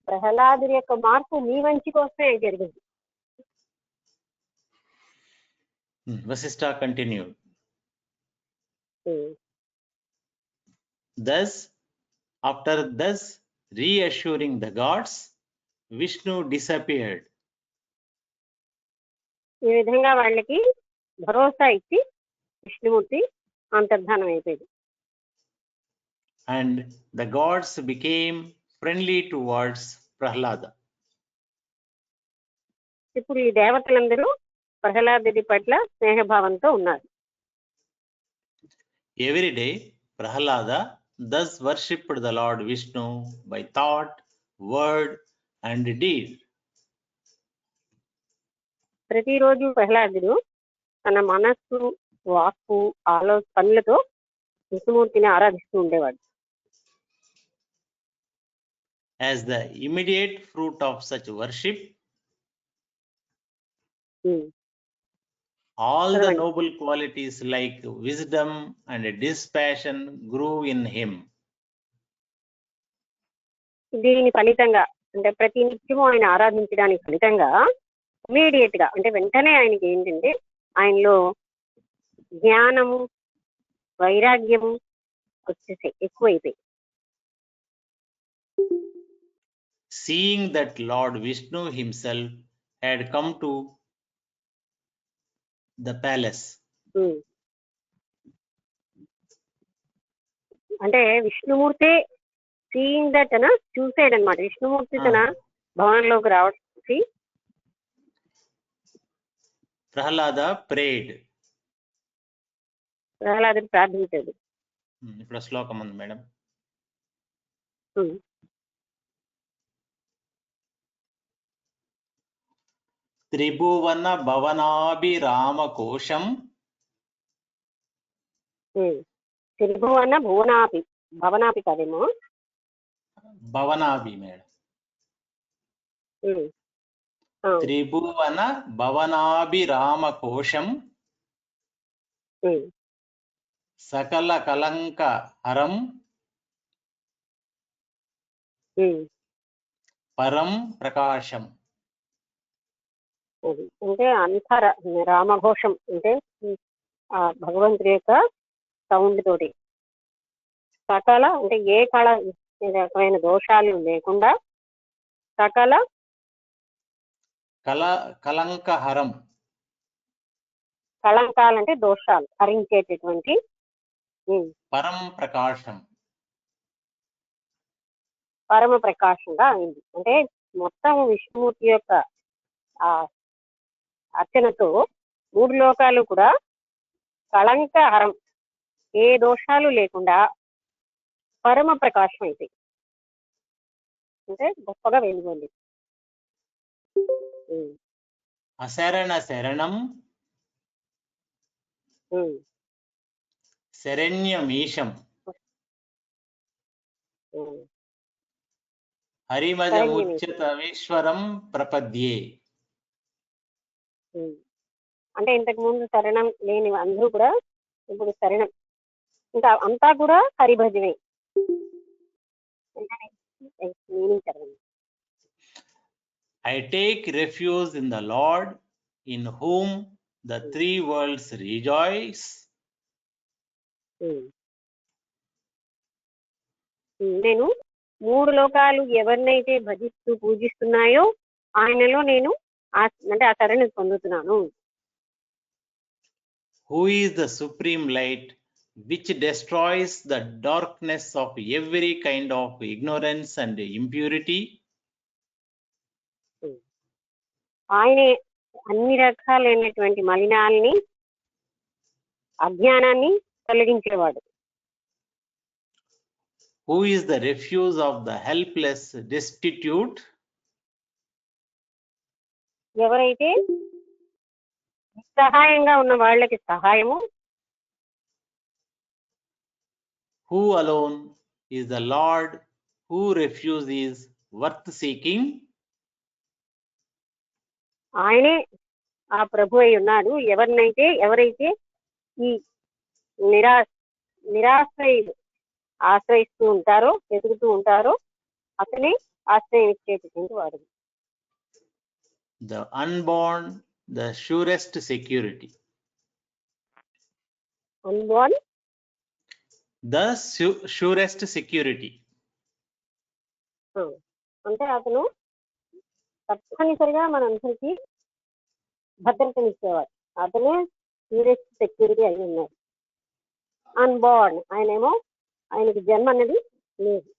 ప్రహ్లాదుడి యొక్క మార్పు మీ మంచి కోసమే జరిగింది. Vasistha continued. Thus, after thus reassuring the gods, Vishnu disappeared. ఈ విధంగా వాళ్ళకి భరోసా ఇచ్చి విష్ణుమూర్తి అంతర్ధానం అయిపోయింది. And the gods became friendly towards Prahlada. ఇప్పుడు ఈ దేవతలందరూ ప్రహ్లాదుడి పట్ల స్నేహభావంతో ఉన్నారు. Every day, Prahlada thus worshipped the Lord Vishnu by thought, word, and deed. ప్రతిరోజు ప్రహ్లాదుడు తన మనస్సు, వాక్కు, పనులతో విష్ణుమూర్తిని ఆరాధిస్తూ ఉండేవాడు. As the immediate fruit of such worship, all the noble qualities like wisdom and dispassion grew in him. దీని ఫలితంగా అంటే ప్రతి నిత్యము ఆయన ఆరాధించడానికి ఫలితంగా ఇమీడియట్ గా అంటే వెంటనే ఆయనకి ఏంటంటే ఆయనలో జ్ఞానము, వైరాగ్యము వచ్చేసాయి, ఎక్కువైపోయి. Seeing that Lord Vishnu himself had come to the palace. అంటే విష్ణుమూర్తి సీయింగ్ దట్ అన చూసాడనమాట. విష్ణుమూర్తి తన భవనంలోకి రావడానికి Prahlada prayed. ప్రహ్లాదుడు ప్రార్థించాడు. ఇప్పుడు శ్లోకం ఉంది మేడం. త్రిభువన భవనాభిరామకోశం. త్రిభువన భువనాపి, భవనాపి కాదేమో, భవనాభి మేడం. త్రిభువన భవనాభిరామకోశం సకల కలంక హరం పరం ప్రకాశం. అంటే అంతర రామఘోషం అంటే ఆ భగవంతుడి యొక్క సౌండ్ తోటి సకల అంటే ఏ రకమైన దోషాలు లేకుండా సకల కలంకహరం, కళంకాలంటే దోషాలు హరించేటటువంటి పరం ప్రకాశం, పరమ ప్రకాశంగా అయింది. అంటే మొత్తం విష్ణుమూర్తి యొక్క ఆ అర్చనతో 3 లోకాలు కూడా కళంకహరం, ఏ దోషాలు లేకుండా పరమ ప్రకాశం అయితే అంటే గొప్పగా వెలుగొంది. అశరణ శరణం శరణ్యమీశం హరిమజముచ్యతమీశ్వరం ప్రపద్యే. అంటే ఇంతకు ముందు శరణం లేని అందరూ కూడా ఇప్పుడు శరణం, ఇంకా అంతా కూడా హరిభజనే. I take refuge in the Lord, in whom the 3 worlds rejoice. నేను 3 లోకాలు ఎవరినైతే భజిస్తూ పూజిస్తున్నాయో ఆయనలో నేను అంటే ఆ శరణి పొందుతున్నాను. Who is the supreme light which destroys the darkness of every kind of ignorance and impurity? ఆయనే అన్ని రకాలైనటువంటి మలినాల్ని, అజ్ఞానాన్ని తొలగించేవాడు. Who is the refuge of the helpless destitute? ఎవరైతే నిస్సహాయంగా ఉన్న వాళ్ళకి సహాయము, Who alone is the Lord who refuse is worth seeking? ఆయనే ఆ ప్రభు అయి ఉన్నాడు. ఎవరైతే ఈ నిరాశ్రయులు ఆశ్రయిస్తూ ఉంటారో, వెతుకుతూ ఉంటారో అతనే ఆశ్రయం ఇచ్చేటటువంటి వాడు. The unborn, the surest security. అన్బాన్ The surest security. అంటే అతను తప్పనిసరిగా మనందరికీ భద్రతనిచ్చేవాడు. అతనే సీరియస్ సెక్యూరిటీ అయి ఉన్నాడు. అన్బార్న్ ఆయనకి జన్మ అన్నది లేదు.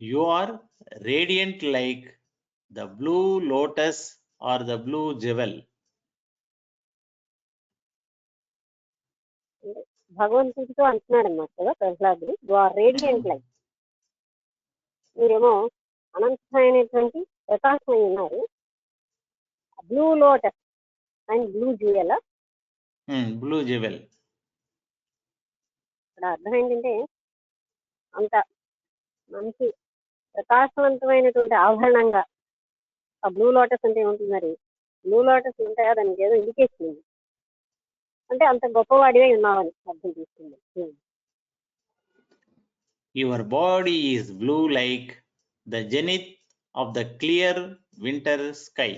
You are radiant like the blue lotus or the blue jewel. భగవంతుడితో అంటున్నాడు అన్నమాట కదా ప్రహ్లాదుడు, యు ఆర్ రేడియంట్ లైట్. మీరేమో అనంతమైనటువంటి ప్రకాశమై ఉన్నారు. Blue lotus and blue jewel. Blue jewel. ఇక్కడ అర్థం ఏంటంటే అంత మంచి ప్రకాశవంతమైనటువంటి ఆభరణంగా ఆ బ్లూ లోటస్ అంటే ఏముంటుంది మరి? బ్లూ లోటస్ ఉంటాయా, దానికి ఏదో ఇండికేషన్ ఉంది అంటే అంత గొప్పవాడివే ఉన్నావని అర్థం తీసుకుంది. Your body is blue like the zenith of the clear winter sky.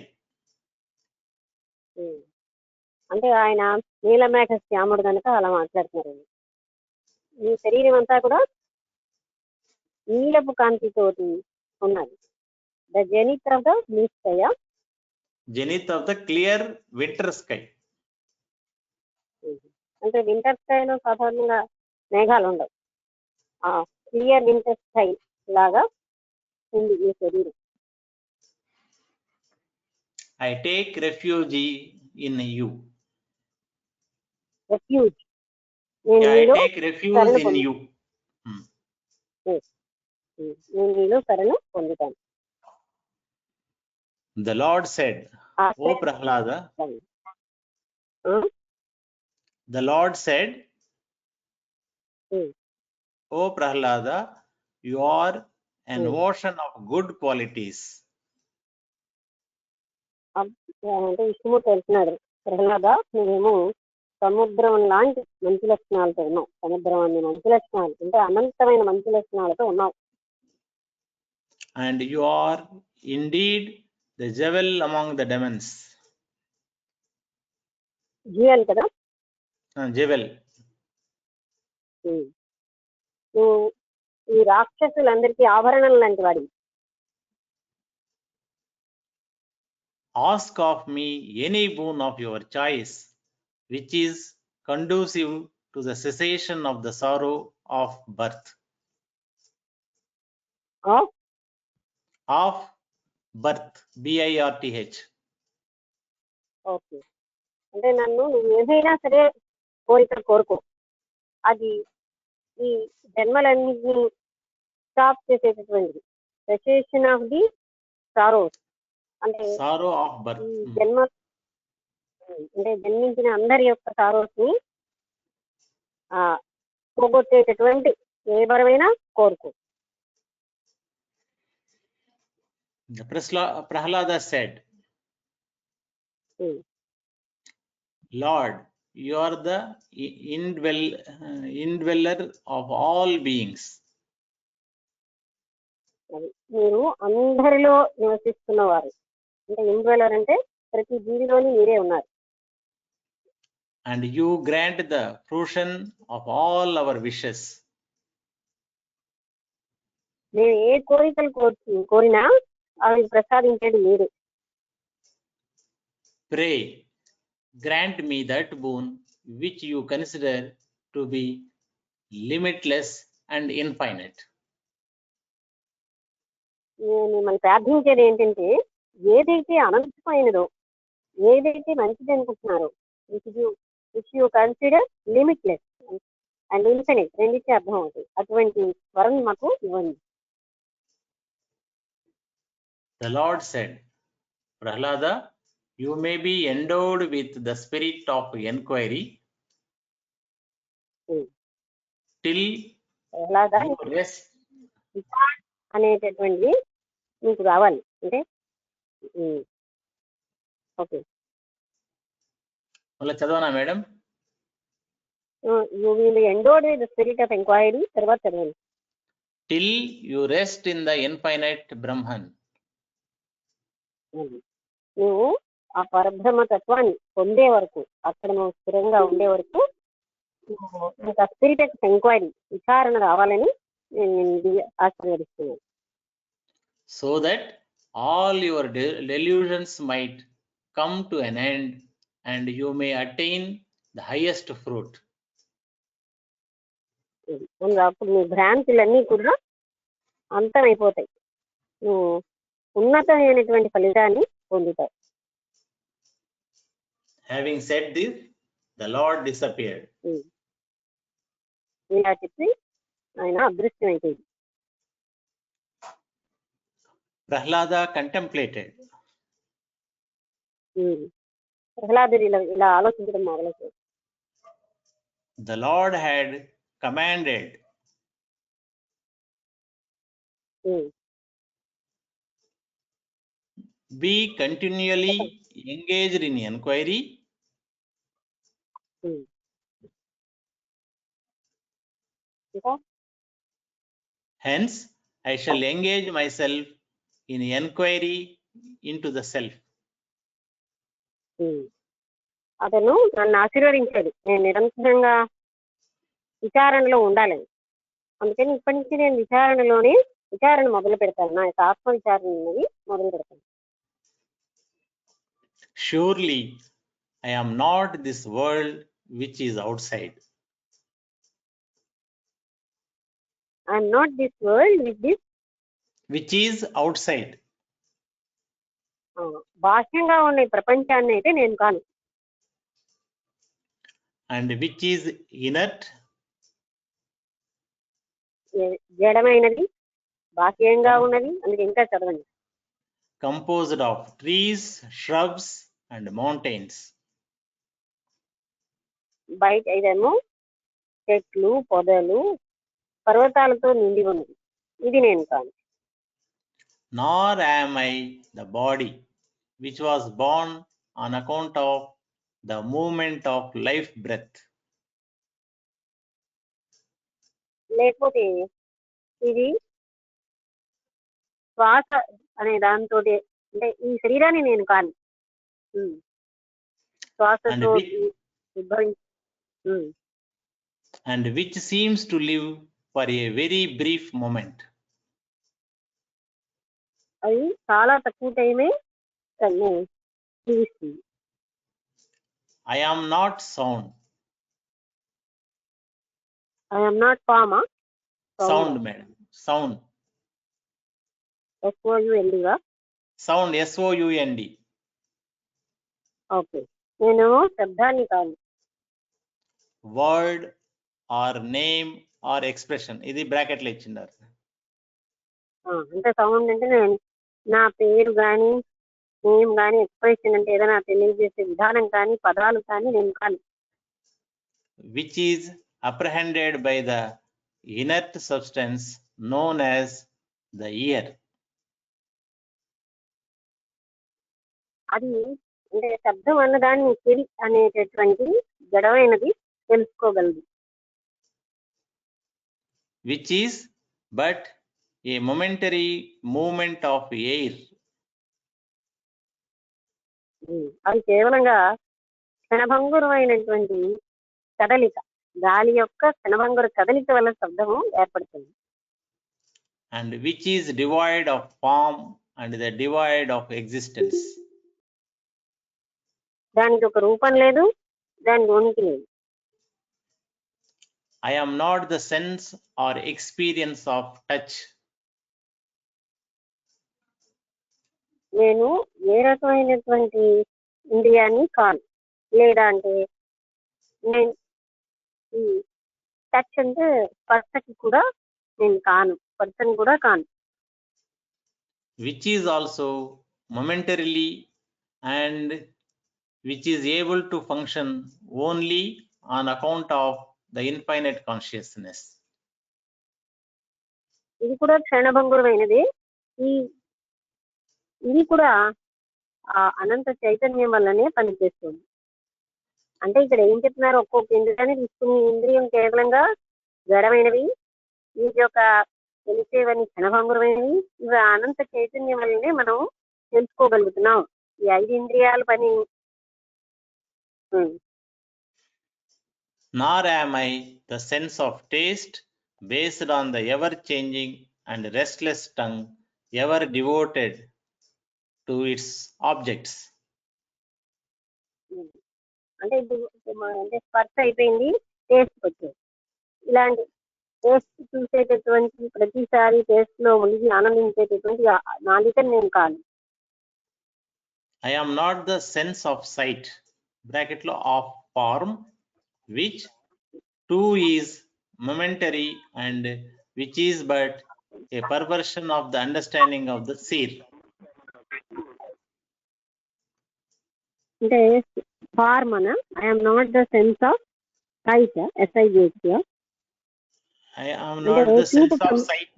అంటే ఆయన నీలమేఘ శ్యాముడు కనుక అలా మాట్లాడుతున్నారు. ఈ శరీరం అంతా కూడా నీలపు కాంతితోటి ఉన్నది. The zenith of the blue sky. Zenith of the clear winter sky. అంటే వింటర్ స్కైలో సాధారణంగా మేఘాలు ఉండవు. క్లియర్ వింటర్ స్కై లాగా ఉంది ఈ శరీరం. I take refuge in you. Refuge. I take refuge in you. నేను నీలో శరణు పొందుతాను. The Lord said, O Prahlada. The Lord said, O Prahlada, you are an ocean of good qualities. అంటే విష్ణుమూర్తి వెళ్తున్నాడు, ప్రహ్లాద నువ్వేమో సముద్రం లాంటి మంచి లక్షణాలతో ఉన్నావు. సముద్రం అనే మంచి లక్షణాలు అంటే అనంతమైన మంచి లక్షణాలతో ఉన్నావు. And you are indeed the jewel among the demons. Jeevan కదా. Jewel. నువ్వు ఈ రాక్షసులందరికీ ఆభరణం లాంటి వాడి. Ask of me any boon of your choice, which is conducive to the cessation of the sorrow of birth. Of birth. BIRTH. Okay, అంటే నన్ను నువ్వు ఏదైనా సరే కోరిక కోరుకో, అది ఈ జన్మలన్నింటినీ స్టాప్ చేసేటటువంటిది. సెసేషన్ ఆఫ్ ది సారోస్ అంటే Sorrow of birth. ఈ జన్మ అంటే జన్మించిన అందరి యొక్క సారోస్ ని పోగొట్టేటటువంటి ఏ వరమైనా కోరుకో. Prahlada said, Lord, you are the indweller of all beings. మీరు అందరిలో నివసిస్తున్నవారు. అంటే ఇండ్వెలర్ అంటే ప్రతి జీవిలోని మీరే ఉన్నారు. And you grant the fruition of all our wishes. మేము ఏ కోరికలు కోరినా అవి ప్రసాదించేది మీరే. Pray, grant me that boon which you consider to be limitless and infinite. నేను మిమ్మల్ని ప్రార్థించేది ఏంటంటే ఏదైతే అనంతమైనదో, ఏదైతే మంచిది అనుకుంటున్నారో, which you consider limitless and infinite, రెండింటికి అర్థం అవుతుంది. అటువంటి వరం మాకు ఇవ్వండి. The Lord said, Prahlada, you may be endowed with the spirit of inquiry till ఎలాగా you rest. అనేటటువంటిది మీకు రావాలి అంటే ఓకే మళ్ళీ చదవనా madam? You will endowed with the spirit of enquiry తర్వాత చదవండి. Till you rest in the infinite Brahman. నువ్వు ఆ పరబ్రహ్మ తత్వాన్ని పొందే వరకు, అక్కడ నువ్వు స్థిరంగా ఉండే వరకు ఇంకా స్పిరిట్ ఆఫ్ ఎంక్వైరీ విచారణ రావాలని నేను ఆశీర్వదిస్తున్నాను. So that all your delusions might come to an end and you may attain the highest fruit. అప్పుడు నీ భ్రాంతులన్నీ కూడా అంతమైపోతాయి, నువ్వు ఉన్నతమైనటువంటి ఫలితాన్ని పొందుతావు. Having said this, the Lord disappeared. ఇలా చెప్పి ఆయన అదృశ్యమైపోయింది. Prahlada contemplated. ప్రహ్లాదుడు ఇలా ఆలోచించడం మొదలైంది. The Lord had commanded. Be continually engaged in inquiry. Hence, I shall engage myself in inquiry into the self. అతను నన్ను ఆశీర్వదించాడు, నేను నిరంతరంగా విచారణలో ఉండాలని. అందుకని ఇప్పటి నుంచి నేను విచారణ మొదలు పెడతాను, నా యొక్క ఆత్మ విచారణ అనేది మొదలు పెడతాను. Surely, I am not this world which is outside. I am not this world which is outside. బాహ్యంగా ఉన్న ప్రపంచాన్ని అయితే నేను కాను. And which is inert. జడమైనది, బాహ్యంగా ఉన్నది. అందుకే ఇంకా చదవండి. Composed of trees, shrubs and mountains. బయట ఇదేమో చెట్లు, పొదలు, పర్వతాలతో నిండి ఉన్నది. ఇది నేను కాను. Nor am I the body which was born on account of the movement of life breath. లేకపోతే ఇది శ్వాస అనే దాంతో, అంటే ఈ శరీరాన్ని నేను కాను. శ్వాసతో and which seems to live for a very brief moment. అది చాలా తక్కువ టైమే జీవిస్తుంది. I am not sound. I am not form. Sound madam. Sound. SOUND గా sound SOUND. ఓకే, నేను శబ్దాన్ని కాదు. Word or name or expression, ఇది బ్రాకెట్ లో ఇచ్చిండారు. అంటే సౌండ్ అంటే నేను నా పేరు కానీ, నేమ్ కానీ, ఎక్స్ప్రెషన్ అంటే ఏదైనా తెలియజేసే విధానం కానీ, పదాలు కానీ నేను కాను. Which is apprehended by the inert substance known as the ear. అది అంటే శబ్దం అన్నదాన్ని చెవి అనేటటువంటి జడమైనది తెలుసుకోగలదు. Which is but a momentary moment of air. అది కేవలంగా క్షణభంగురమైనటువంటి కదలిక, గాలి యొక్క క్షణభంగుర కదలిక వల్ల శబ్దము ఏర్పడుతుంది. And which is divide of form and the divide of existence. దానికి ఒక రూపం లేదు, దానికి ఉనికి లేదు. I am not the sense or experience of touch. నేను ఏ రకమైనటువంటి ఇంద్రియాన్ని కాను, లేదా అంటే నేను టచ్ అంటే స్పర్శకి కూడా నేను కాను, స్పర్శని కూడా కాను. which is also momentarily and which is able to function only on account of the infinite consciousness. ఇది కూడా క్షణభంగురమైనది. ఈ ఇది కూడా ఆ అనంత చైతన్యం వల్లనే పనిచేస్తుంది. అంటే ఇక్కడ ఏం చెప్తున్నారు, ఒక్కొక్క ఇంద్రియాన్ని తీసుకుని ఇంద్రియం కేవలంగా జడమైనవి, వీటి యొక్క తెలిసేవని క్షణభంగురమైనవి, ఇవి అనంత చైతన్యం వల్లనే మనం తెలుసుకోగలుగుతున్నాం. ఈ 5 ఇంద్రియాల పని. Nor am I the sense of taste based on the ever changing and restless tongue ever devoted to its objects. అంటే ఇప్పుడు అంటే స్పర్శ అయిపోయింది, టేస్ట్ వచ్చింది. ఇలాంటి టేస్ట్ చూసేటటువంటి ప్రతిసారి టేస్ట్ లో మునిగి ఆనందించేటటువంటి నాలికని నేను కాను. I am not the sense of sight bracket lo of form, which too is momentary and which is but a perversion of the understanding of the seer. అంటే ఫార్మ్ అన I am not the sense of sight, SIGHT. I am not the sense of sight.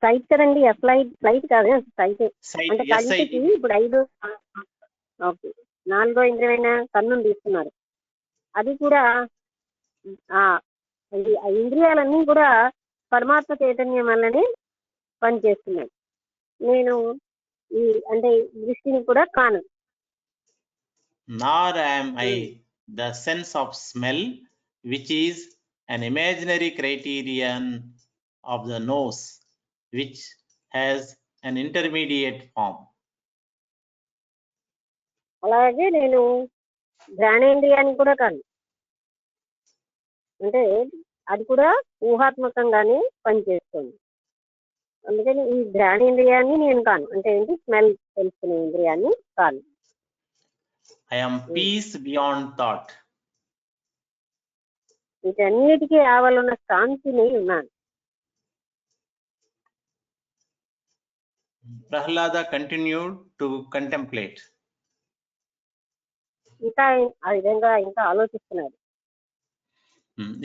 Sight కదండి, flight కాదు, sight. Sight, అంటే కంటికి SIT. ఇప్పుడు 5 okay 4వ ఇంద్రియమైన కన్నును తీసుకున్నారు. అది కూడా ఆ ఇంద్రియాలన్నీ కూడా పరమాత్మ చైతన్యం వల్లనే పనిచేస్తున్నాయి. నేను ఈ అంటే దృష్టిని కూడా కాను. Nor am I the sense of smell, which is an imaginary criterion of the nose, which has an intermediate form. అలాగే నేను ఘ్రాణేంద్రియాన్ని కూడా కాను. అంటే అది కూడా ఊహాత్మకంగానే పనిచేస్తుంది. అందుకని ఈ ఘ్రాణేంద్రియాన్ని నేను కాను. అంటే ఏంటి, స్మెల్ తెలుసుకునే ఇంద్రియాన్ని కాను. I am peace beyond thought. వీటన్నిటికీ ఆవలున్న శాంతిని ఉన్నాను. Prahlada continued to contemplate. ఇంకా ఆ విధంగా ఇంకా ఆలోచిస్తున్నాడు.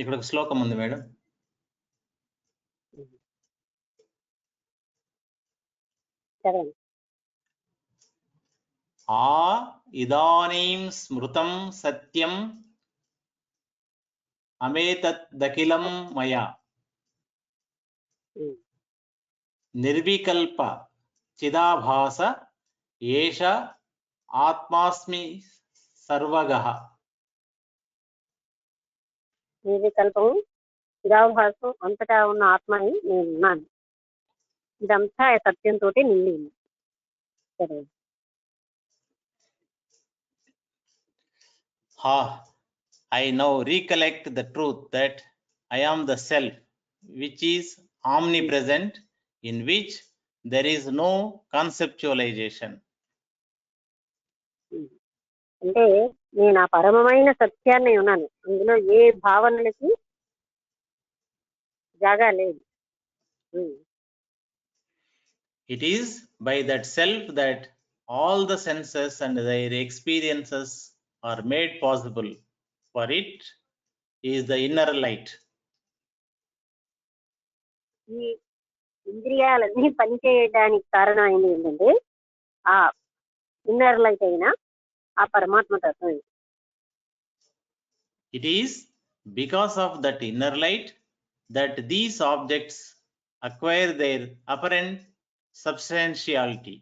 ఇక్కడ ఒక శ్లోకం ఉంది మేడం. చదవండి. ఆ ఇదానీం స్మృతం సత్యం అమేతదఖిలం మయా నిర్వికల్ప చిదాభాస ఏష ఆత్మాస్మి సర్వగః. నిర్వికల్పము చిరాభాసం అంతటా ఉన్న ఆత్మని నేను ఉన్నాను. ఇదంతా సత్యంతో నిండి ఉంది. సరే. I now recollect the truth that I am the self, which is omnipresent, in which there is no conceptualization. అంటే నేను ఆ పరమమైన సత్యాన్ని ఉన్నాను, అందులో ఏ భావనలకి జాగా లేదు. It is by that self that all the senses and their experiences are made possible, for it is the inner light. ఈ ఇంద్రియాలన్నీ పనిచేయడానికి కారణమైంది ఏంటంటే ఆ ఇన్నర్ లైట్ అయిన ఆ పరమాత్మ తత్వం. It is because of that inner light that these objects acquire their apparent substantiality.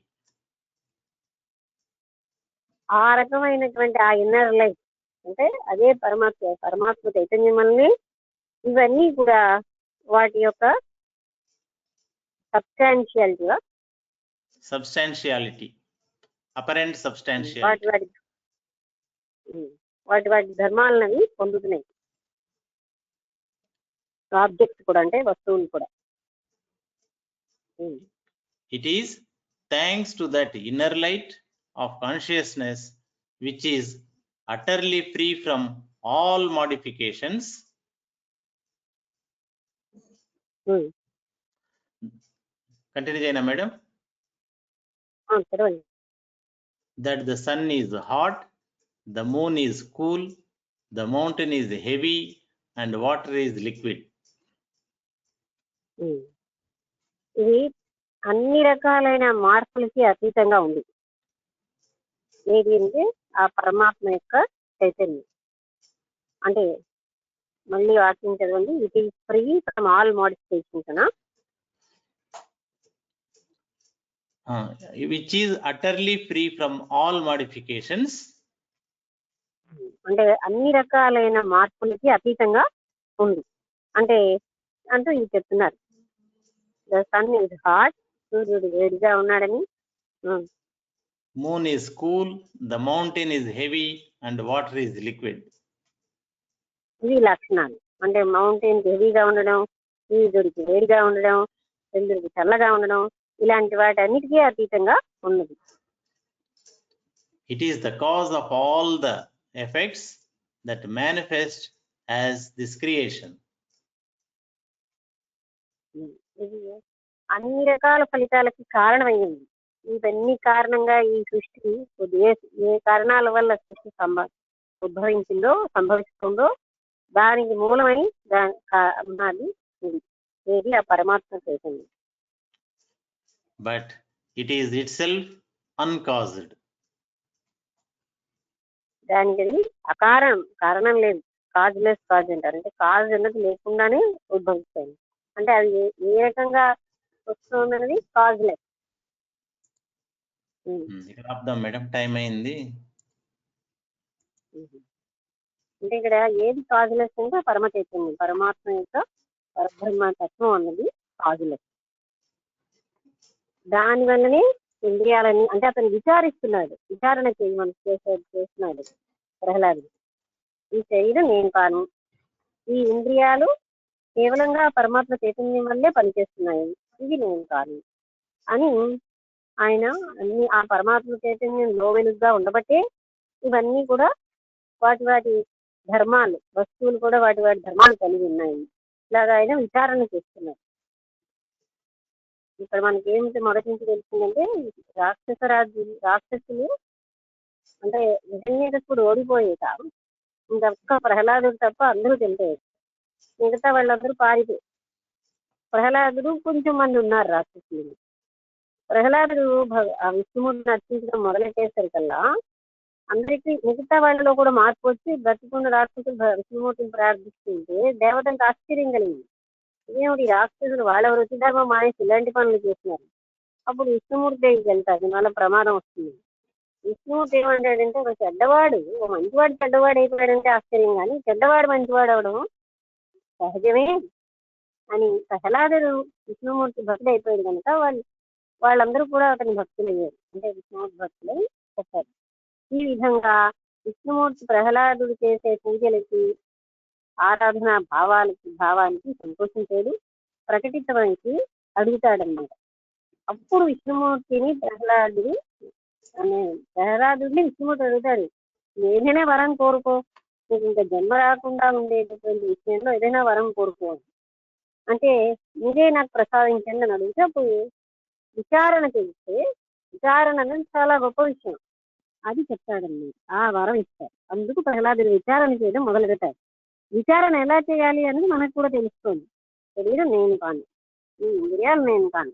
ఆ రకమైనటువంటి ఆ ఇన్నర్ లైట్ అంటే అదే పరమాత్మ చైతన్యం వల్లనే ఇవన్నీ కూడా వాటి యొక్క substantiality, apparent substantiality. వాటి ధర్మాలనవి పొందుతున్నాయి. ఆబ్జెక్ట్స్ కూడా అంటే వస్తువులు కూడా. It is thanks to that inner light of consciousness, which is utterly free from all modifications, continue చేయనా మేడం? చదవండి. That the sun is hot, the moon is cool, the mountain is heavy, and water is liquid. ఇది అన్ని రకాలైన మార్పులకి అతీతంగా ఉంది. ఏది అంటే ఆ పరమాత్మ యొక్క చైతన్యం. అంటే మళ్ళీ వాక్యం చదవండి. It is free from all modifications. Which is utterly free from all modifications. అంటే అన్ని రకాలైన మార్పులకి అతీతంగా ఉంది. అంటే అంటూ ఇది చెప్తున్నారు. ద సన్ ఇస్ హాట్, సూర్యుడు వేడిగా ఉన్నాడని. Moon is cool, the mountain is heavy, and water is liquid. ఇవి లక్షణాలు. అంటే మౌంటైన్ హెవీగా ఉండడం, సూర్యుడికి వేడిగా ఉండడం, చంద్రుడికి చల్లగా ఉండడం, ఇలాంటి వాటి అన్నిటికీ అతీతంగా ఉన్నది. It is the cause of all the effects that manifest as this creation. ఇది అన్ని రకాల ఫలితాలకి కారణమైంది. ఇవన్నీ కారణంగా ఈ సృష్టి ఏ కారణాల వల్ల సృష్టి సంభవిస్తుందో దానికి మూలమని ఉన్నది ఇది ఆ పరమాత్మ చైతన్యం. But it is itself uncaused. దానికి అది కారణం లేదు. కాజ్లెస్ కాజ్ అంటారు. అంటే కాజ్ అన్నది లేకుండానే ఉద్భవిస్తాయి. అంటే అది ఏ రకంగా వస్తుందన్నది కాజ్లెస్. ఇక్కడ ఆపుదాం మేడం, టైం అయింది. అంటే ఇక్కడ ఏది కాజులెస్ అంటే పరమ చైతన్యం, పరమాత్మ యొక్క పరబ్రహ్మ తత్వం అన్నది కాజులెస్. దాని వల్లనే ఇంద్రియాలని అంటే అతను విచారణ చేయమని చేస్తున్నాడు ప్రహ్లాదుడు. ఈ శరీరం నేను కాను, ఈ ఇంద్రియాలు కేవలంగా పరమాత్మ చైతన్యం వల్లే పనిచేస్తున్నాయి, ఇది నేను కాను అని ఆయన అన్ని ఆ పరమాత్మ చైతన్యం లోవెలుగ్గా ఉండబట్టే ఇవన్నీ కూడా వాటి ధర్మాలు, వస్తువులు కూడా వాటి ధర్మాలు కలిగి ఉన్నాయి. ఇలాగా ఆయన విచారణ చేస్తున్నారు. ఇక్కడ మనకి ఏమిటి మొదటి నుంచి తెలిసిందంటే రాక్షసులు అంటే హిరణ్యకశిపుడు ఓడిపోయేట ఇంకొక్క ప్రహ్లాదుడు తప్ప అందరూ చనిపోయారు. మిగతా వాళ్ళందరూ పారిపోయారు. ప్రహ్లాదుడు కొంచెం మంది ఉన్నారు రాక్షసులు. ప్రహ్లాదుడు ఆ విష్ణుమూర్తిని అర్చించడం మొదలెట్టేసరికల్లా అందరికీ మిగతా వాళ్ళలో కూడా మార్పు వచ్చి బ్రతికున్న రాక్షసులు విష్ణుమూర్తిని ప్రార్థిస్తుంటే దేవతలకు ఆశ్చర్యం కలిగింది. ఇదేమిటి రాక్షసులు వాళ్ళ వృత్తిధర్మం మానేసి ఇలాంటి పనులు చేస్తున్నారు. అప్పుడు విష్ణుమూర్తి దగ్గరికి వెళ్తారు, దీనివల్ల ప్రమాదం వస్తుంది. విష్ణుమూర్తి ఏమంటాడంటే ఒక చెడ్డవాడు ఒక మంచివాడు చెడ్డవాడు అయిపోయాడంటే ఆశ్చర్యం, కానీ చెడ్డవాడు మంచివాడు అవడం సహజమే అని ప్రహ్లాదుడు విష్ణుమూర్తి భక్తుడు అయిపోయాడు కనుక వాళ్ళందరూ కూడా అతని భక్తులయ్యారు. అంటే విష్ణుమూర్తి భక్తులై చెప్పారు. ఈ విధంగా విష్ణుమూర్తి ప్రహ్లాదుడు చేసే పూజలకి ఆరాధన భావానికి సంతోషించాడు, ప్రకటించడానికి అడుగుతాడన్నమాట. అప్పుడు విష్ణుమూర్తిని ప్రహ్లాదుడిని విష్ణుమూర్తి అడుగుతాడు, ఏదైనా వరం కోరుకో, నీకు ఇంకా జన్మ రాకుండా ఉండేటటువంటి విషయంలో ఏదైనా వరం కోరుకో అంటే ఇదే నాకు ప్రసాదించండి అని అడిగితే అప్పుడు విచారణ చేస్తే విచారణ అనేది చాలా గొప్ప విషయం, అది చెప్తాడన్నమాట. ఆ వరం ఇస్తారు. అందుకు ప్రహ్లాదుడు విచారణ చేయడం మొదలుపెట్టారు. విచారణ ఎలా చేయాలి అనేది మనకు కూడా తెలుస్తుంది. శరీరం నేను కాను, ఈ ఇంద్రియాలు నేను కాను.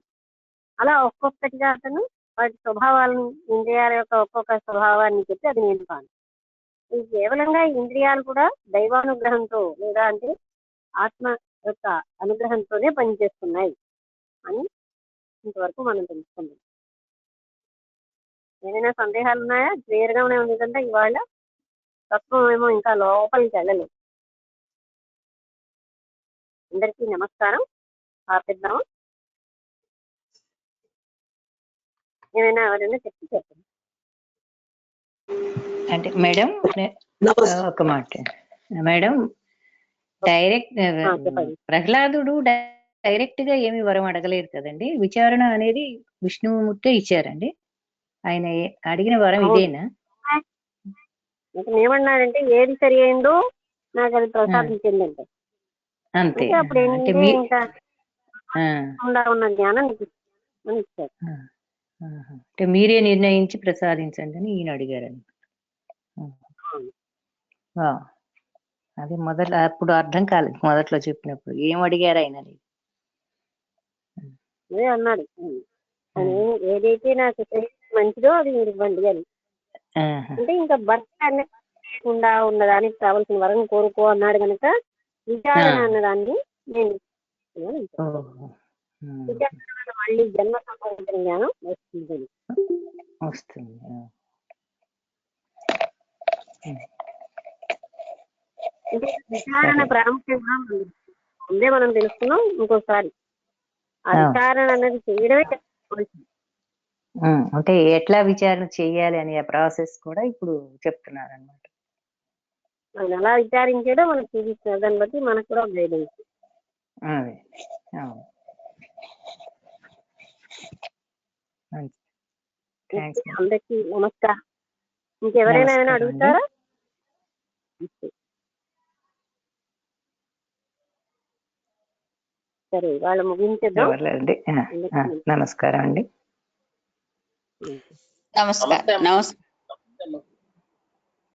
అలా ఒక్కొక్కటిగా అతను వాటి స్వభావాలను, ఇంద్రియాల యొక్క ఒక్కొక్క స్వభావాన్ని చెప్పి అది నేను కాను. ఇది కేవలంగా ఇంద్రియాలు కూడా దైవానుగ్రహంతో లేదా అంటే ఆత్మ యొక్క అనుగ్రహంతోనే పనిచేస్తున్నాయి అని ఇంతవరకు మనం తెలుసుకుందాం. ఏదైనా సందేహాలు ఉన్నాయా? క్లియర్ గానే ఉంది కదా. ఇవాళ తత్వం ఏమో ఇంకా లోపలికి వెళ్ళలేదు. అందరికీ నమస్కారం. ఆపిద్దాము. ఏమైనా ఎవరైనా చెప్పండి. అంటే మేడం ఒక మాట మేడం, డైరెక్ట్ ప్రహ్లాదుడు డైరెక్ట్ గా ఏమి వరం అడగలేదు కదండి, విచారణ అనేది విష్ణుమూర్తి ఇచ్చారండి. ఆయన అడిగిన వరం ఇదేనా? ఏమన్నాడంటే ఏది సరి అయిందో నాకు అది ప్రసాదించిందంటే అంతే. అప్పుడు ఇంకా ఉన్న జ్ఞానం అని ఇచ్చారు. అంటే మీరే నిర్ణయించి ప్రసాదించండి అని ఈయన అడిగారని. అది అప్పుడు అర్థం కాలేదు మొదట్లో చెప్పినప్పుడు ఏం అడిగారు ఆయన. అదే అన్నాడు, ఏదైతే నాకు మంచిదో అది మీరు ఇవ్వండి అని. అంటే ఇంకా భర్త లేకుండా ఉన్నదానికి కావాల్సిన వరం కోరుకో అన్నాడు కనుక విచారణ అన్నదాన్ని నేను విచారణ మళ్ళీ జన్మ సంబంధించిన జ్ఞానం వస్తుంది. అంటే విచారణ ప్రాముఖ్యంగా ముందే మనం తెలుసుకున్నాం. ఇంకోసారి ఆ విచారణ అనేది చేయడమే. అంటే ఎట్లా విచారణ చేయాలి అనే ప్రాసెస్ కూడా ఇప్పుడు చెప్తున్నారు అన్నమాట. ఆయన ఎలా విచారించాడో మనకు చూపిస్తున్నారు, దాన్ని బట్టి మనకు కూడా గైడెన్స్. అందరికీ నమస్కారం. ఇంకెవరైనా ఏమైనా అడుగుతారా? సరే, వాళ్ళు ముగించేద్దాం. నమస్కారం అండి. నమస్కారం.